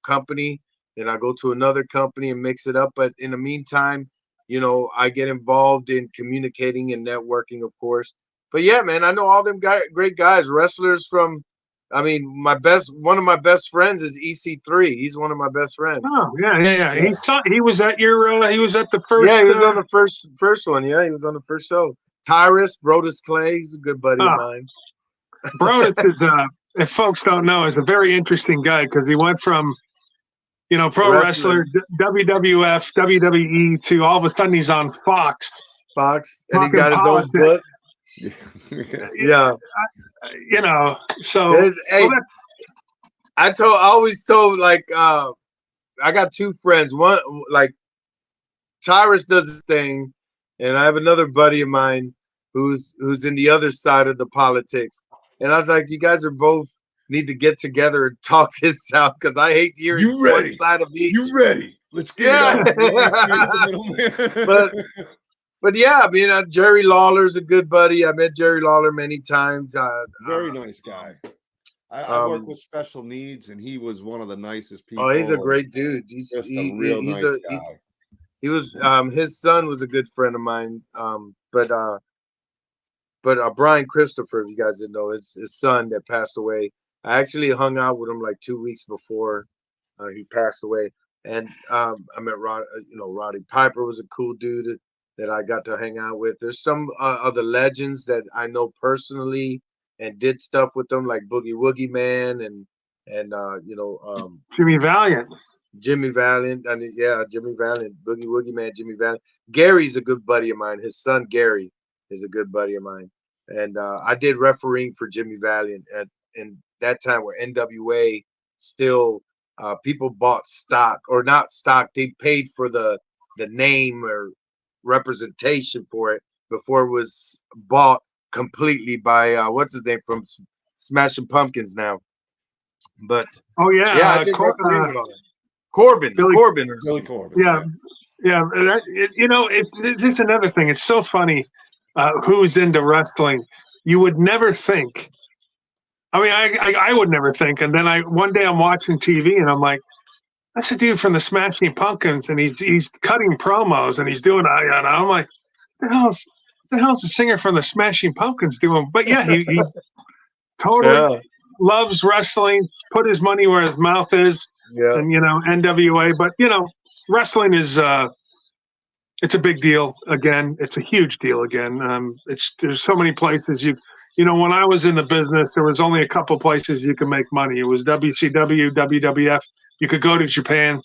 company, then I go to another company and mix it up. But in the meantime, I get involved in communicating and networking, of course. But yeah, man, I know all them great guys, wrestlers from. I mean, one of my best friends is EC3. He's one of my best friends. Oh yeah. He was at your. He was at the first. Yeah, he was on the first one. Yeah, he was on the first show. Tyrus Brodus Clay, he's a good buddy of mine. Brodus is if folks don't know, is a very interesting guy, because he went from, pro wrestler, WWF, WWE, to all of a sudden he's on Fox. And he got his own book. Yeah. So. Hey, I always told, I got two friends. One, Tyrus does his thing, and I have another buddy of mine who's in the other side of the politics. And I was like, you guys are both need to get together and talk this out because I hate hearing one side of each. You ready? Let's get it out. But yeah, I mean, Jerry Lawler's a good buddy. I met Jerry Lawler many times. Very nice guy. I work with special needs, and he was one of the nicest people. Oh, he's a great dude. He's just a real nice guy. He was his son was a good friend of mine. But Brian Christopher, if you guys didn't know, his son that passed away. I actually hung out with him like 2 weeks before he passed away, and I met Roddy Piper was a cool dude that I got to hang out with. There's some other legends that I know personally and did stuff with them, like Boogie Woogie Man and Jimmy Valiant. Jimmy Valiant, Jimmy Valiant, Boogie Woogie Man, Jimmy Valiant. Gary's a good buddy of mine. His son Gary is a good buddy of mine, and I did refereeing for Jimmy Valiant at that time where NWA still people bought stock or not stock. They paid for the name or representation for it before it was bought completely by what's his name from Smashing Pumpkins now. But I did refereeing with all that. Corbin. Billy Corbin. Yeah. This is another thing. It's so funny who's into wrestling. You would never think. I mean, I would never think. And then one day I'm watching TV and I'm like, that's a dude from the Smashing Pumpkins, and he's cutting promos and he's doing. And I'm like, the hell's the singer from the Smashing Pumpkins doing? But yeah, he totally loves wrestling. Put his money where his mouth is. Yeah. And NWA, but wrestling is it's a big deal again. It's a huge deal again. There's so many places when I was in the business, there was only a couple places you could make money. It was WCW, WWF. You could go to Japan.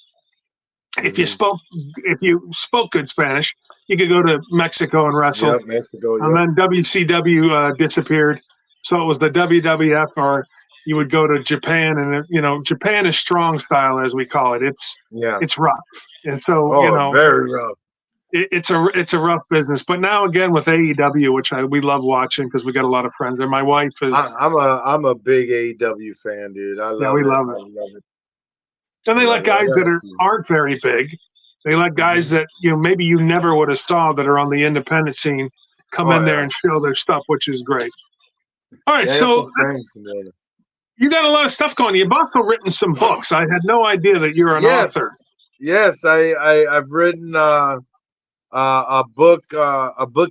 If you spoke good Spanish, you could go to Mexico and wrestle. Yep, Mexico. Yep. And then WCW disappeared, so it was the WWF, or you would go to Japan, and Japan is strong style, as we call it. It's rough, and so very rough. It's a rough business. But now again with AEW, which we love watching because we got a lot of friends, and my wife is. I'm a big AEW fan, dude. I love it. I love it. And they let guys that aren't very big. They let guys that maybe you never would have saw that are on the independent scene come in there and show their stuff, which is great. All right, so you got a lot of stuff going. You've also written some books. I had no idea that you're an author. Yes, I've written a book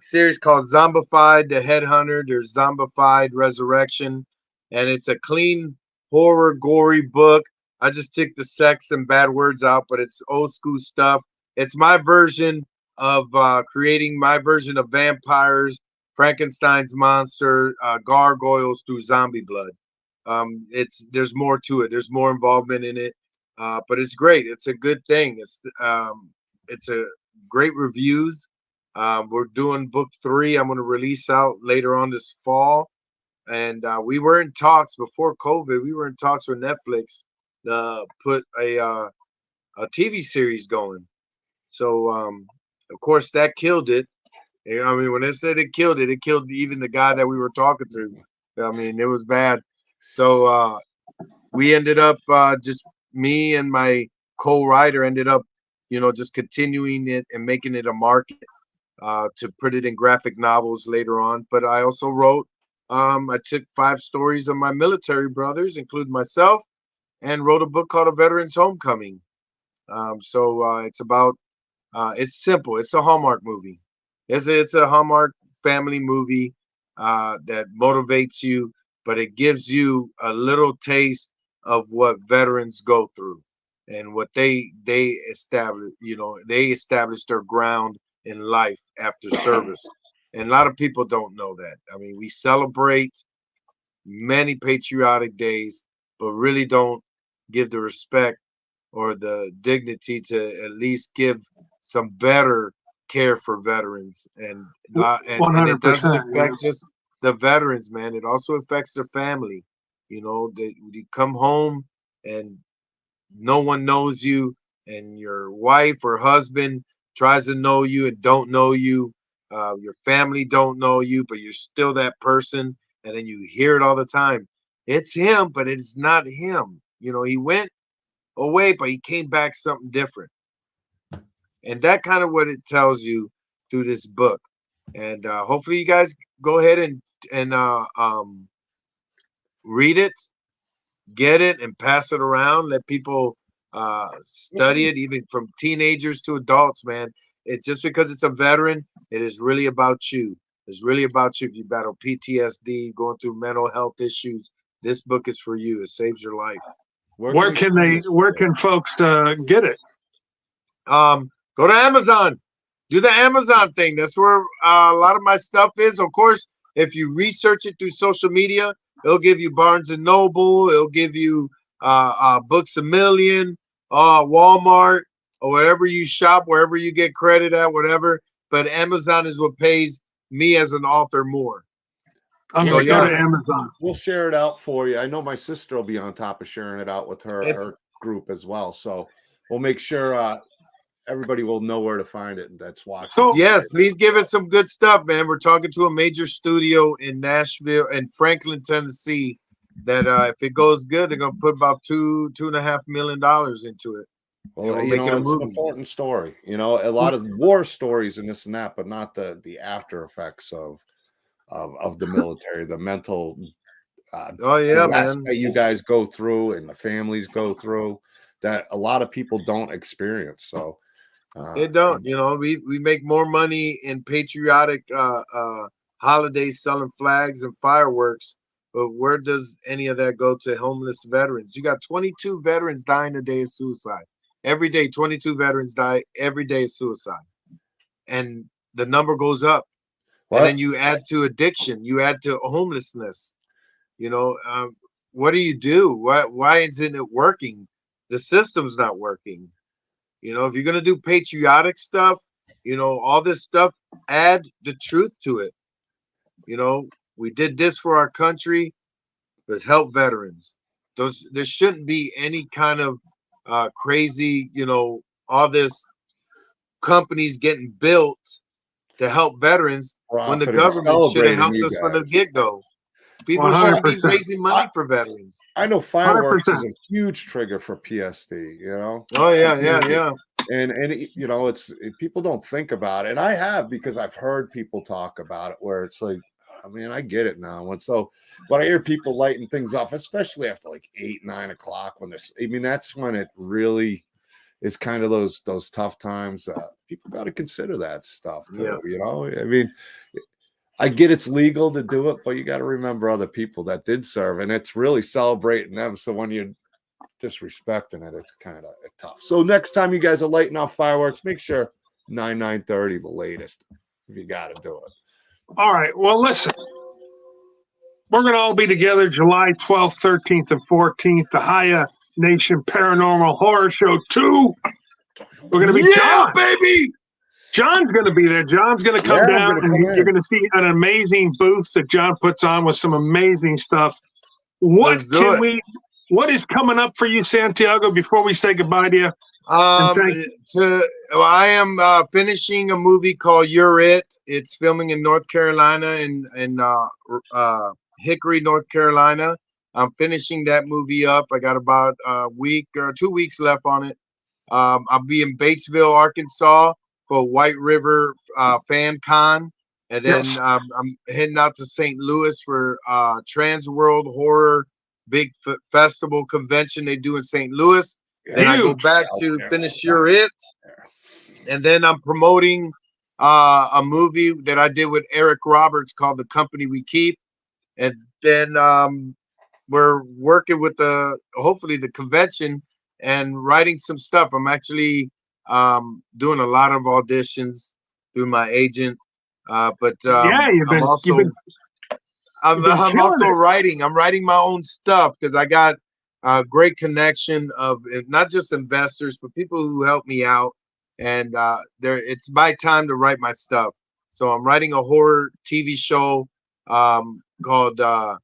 series called Zombified the Headhunter. There's Zombified Resurrection, and it's a clean horror, gory book. I just took the sex and bad words out, but it's old school stuff. It's my version of creating my version of vampires, Frankenstein's monster, gargoyles through zombie blood. There's more to it. There's more involvement in it, but it's great. It's a good thing. It's a great reviews. We're doing book 3. I'm going to release out later on this fall, and we were in talks before COVID. We were in talks with Netflix to put a TV series going. So of course that killed it. I mean, when they said it killed even the guy that we were talking to. I mean, it was bad. So we ended up just me and my co-writer ended up, just continuing it and making it a market to put it in graphic novels later on. But I also wrote, I took 5 stories of my military brothers, including myself, and wrote a book called A Veteran's Homecoming. It's about, it's simple. It's a Hallmark movie. It's a Hallmark family movie that motivates you, but it gives you a little taste of what veterans go through and what they establish. They establish their ground in life after service. And a lot of people don't know that. I mean, we celebrate many patriotic days, but really don't give the respect or the dignity to at least give some better care for veterans. And it doesn't affect just the veterans, man. It also affects their family. They come home and no one knows you, and your wife or husband tries to know you and don't know you. Your family don't know you, but you're still that person. And then you hear it all the time. it's him, but it's not him. You know, he went away, but he came back something different. And that kind of what it tells you through this book. And hopefully you guys go ahead and read it, get it, and pass it around. Let people study it, even from teenagers to adults, man. It's just because it's a veteran, it is really about you. It's really about you. If you battle PTSD, going through mental health issues, this book is for you. It saves your life. Where can folks get it? Go to Amazon. Do the Amazon thing. That's where a lot of my stuff is. Of course, if you research it through social media, it'll give you Barnes and Noble. It'll give you Books A Million, Walmart, or wherever you shop, wherever you get credit at, whatever. But Amazon is what pays me as an author more. I'm going to go to Amazon. We'll share it out for you. I know my sister will be on top of sharing it out with her group as well. So we'll make sure everybody will know where to find it that's watching. So, yes, please give it some good stuff, man. We're talking to a major studio in Nashville and Franklin, Tennessee, that if it goes good, they're gonna put about $2.5 million into it. Well, you know, it's an important story. You know, a lot of war stories and this and that, but not the after effects of the military, the mental that you guys go through and the families go through that a lot of people don't experience. So they don't, you know, we make more money in patriotic holidays selling flags and fireworks, but where does any of that go to homeless veterans? You got 22 veterans dying a day of suicide. Every day, 22 veterans die every day of suicide. And the number goes up. What? And then you add to addiction, you add to homelessness. You know, what do you do? Why isn't it working? The system's not working. You know, if you're going to do patriotic stuff, you know, all this stuff, add the truth to it. You know, we did this for our country. Let's help veterans. There shouldn't be any kind of crazy, you know, all this companies getting built to help veterans when the government should have helped us from the get-go. People 100%. Shouldn't be raising money for veterans. I know fireworks 100%. Is a huge trigger for PSD, you know? Oh, yeah. And you know, people don't think about it. And I have, because I've heard people talk about it where it's like, I mean, I get it now. And so when I hear people lighting things off, especially after like 8, 9 o'clock, that's when it really is kind of those tough times. People got to consider that stuff too, you know? I mean, I get it's legal to do it, but you got to remember other people that did serve, and it's really celebrating them. So when you're disrespecting it, it's kind of tough. So next time you guys are lighting off fireworks, make sure 9:30 the latest, if you got to do it. All right. Well, listen, we're going to all be together July 12th, 13th, and 14th, the Hiyah Nation Paranormal Horror Show 2. We're going to be John, baby. John's going to be there. John's going to come down, and you're going to see an amazing booth that John puts on with some amazing stuff. What is coming up for you, Santiago, before we say goodbye to you? I am finishing a movie called You're It. It's filming in North Carolina, in Hickory, North Carolina. I'm finishing that movie up. I got about a week or 2 weeks left on it. I'll be in Batesville, Arkansas for White River Fan Con. And then I'm heading out to St. Louis for Trans World Horror big festival convention they do in St. Louis. Then I go back to finish You're It. And then I'm promoting a movie that I did with Eric Roberts called The Company We Keep. And then we're working with hopefully the convention and writing some stuff. I'm actually doing a lot of auditions through my agent. But I'm also writing. I'm writing my own stuff because I got a great connection of not just investors, but people who help me out. And it's my time to write my stuff. So I'm writing a horror TV show called The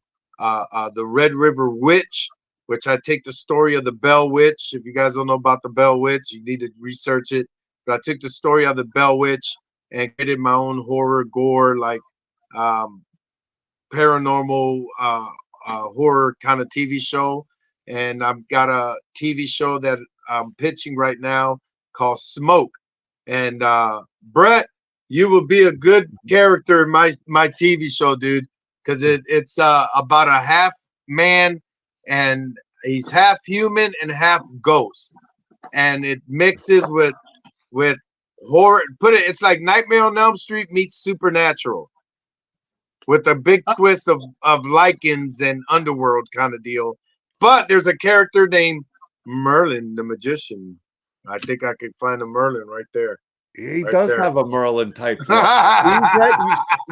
Red River Witch, which I take the story of the Bell Witch. If you guys don't know about the Bell Witch, you need to research it. But I took the story of the Bell Witch and created my own horror, gore, like paranormal horror kind of TV show, and I've got a TV show that I'm pitching right now called Smoke. And Brett, you will be a good character in my TV show, dude, because it's about a half man, and he's half human and half ghost, and it mixes with horror. It's like Nightmare on Elm Street meets Supernatural, with a big twist of lichens and underworld kind of deal. But there's a character named Merlin the Magician. I think I could find a Merlin right there. He right does there. have a Merlin type.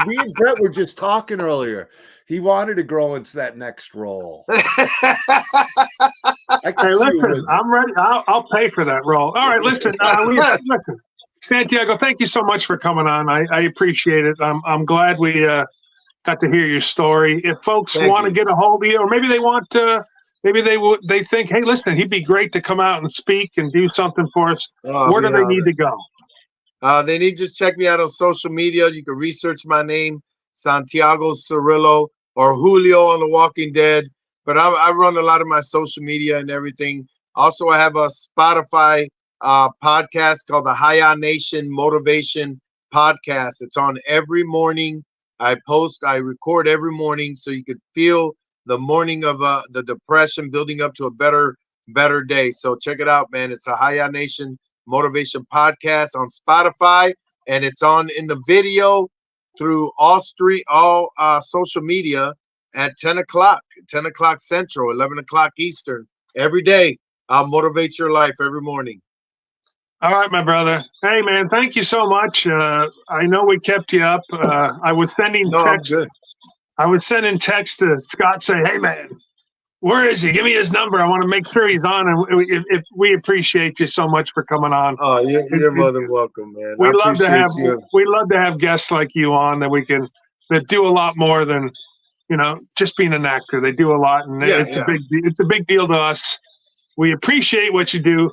We and Brett were just talking earlier. He wanted to grow into that next role. Hey, listen, I'm ready. I'll pay for that role. All right, listen. Listen, Santiago, thank you so much for coming on. I appreciate it. I'm glad we got to hear your story. If folks want to get a hold of you, or maybe they want to, maybe they think, hey, listen, he'd be great to come out and speak and do something for us. Where do they need to go? They need to just check me out on social media. You can research my name, Santiago Cirilo, or Julio on The Walking Dead. But I run a lot of my social media and everything. Also, I have a Spotify podcast called the Hiyah Nation Motivation Podcast. It's on every morning. I record every morning, so you could feel the morning of the depression building up to a better day. So check it out, man. It's a Hiyah Nation Motivation Podcast on Spotify, and it's on in the video through all social media at 10 o'clock Central, 11 o'clock Eastern every day. I'll motivate your life every morning. All right, my brother. Hey, man, thank you so much. I know we kept you up. I was sending text. I was sending text to Scott saying, hey, man, where is he? Give me his number. I want to make sure he's on. And if we appreciate you so much for coming on. Oh, you're more than welcome, man. We love to have guests like you on that do a lot more than, just being an actor. They do a lot, and it's a big deal to us. We appreciate what you do.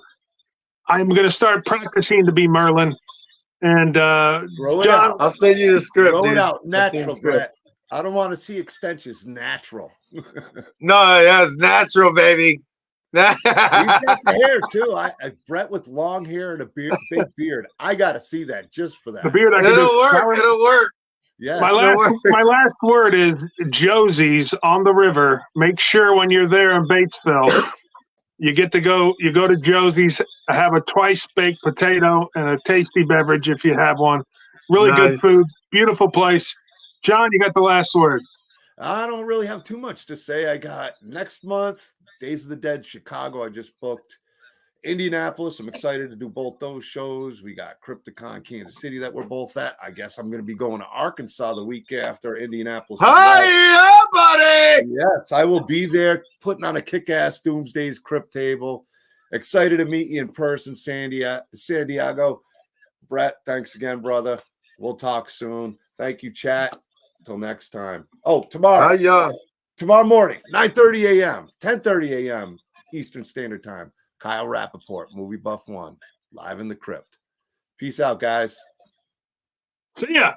I'm going to start practicing to be Merlin. And John, I'll send you the script. Roll it out natural, Brett. I don't want to see extensions. Natural. No, it's natural, baby. We got the hair too. Brett with long hair and a big beard. I got to see that just for that. The beard. It'll work. Yeah. My last word is Josie's on the river. Make sure when you're there in Batesville, you go to Josie's, have a twice baked potato and a tasty beverage if you have one. Really good food, beautiful place. John, you got the last word. I don't really have too much to say. I got next month, Days of the Dead, Chicago. I just booked Indianapolis. I'm excited to do both those shows. We got Crypticon, Kansas City that we're both at. I guess I'm going to be going to Arkansas the week after Indianapolis. Hi, buddy. Yes, I will be there putting on a kick-ass Doomsday's Crypt table. Excited to meet you in person, Santiago. Brett, thanks again, brother. We'll talk soon. Thank you, chat. Until next time. Oh, tomorrow morning, 9:30 a.m., 10:30 a.m. Eastern Standard Time. Kyle Rappaport, Movie Buff 1, live in the crypt. Peace out, guys. See ya.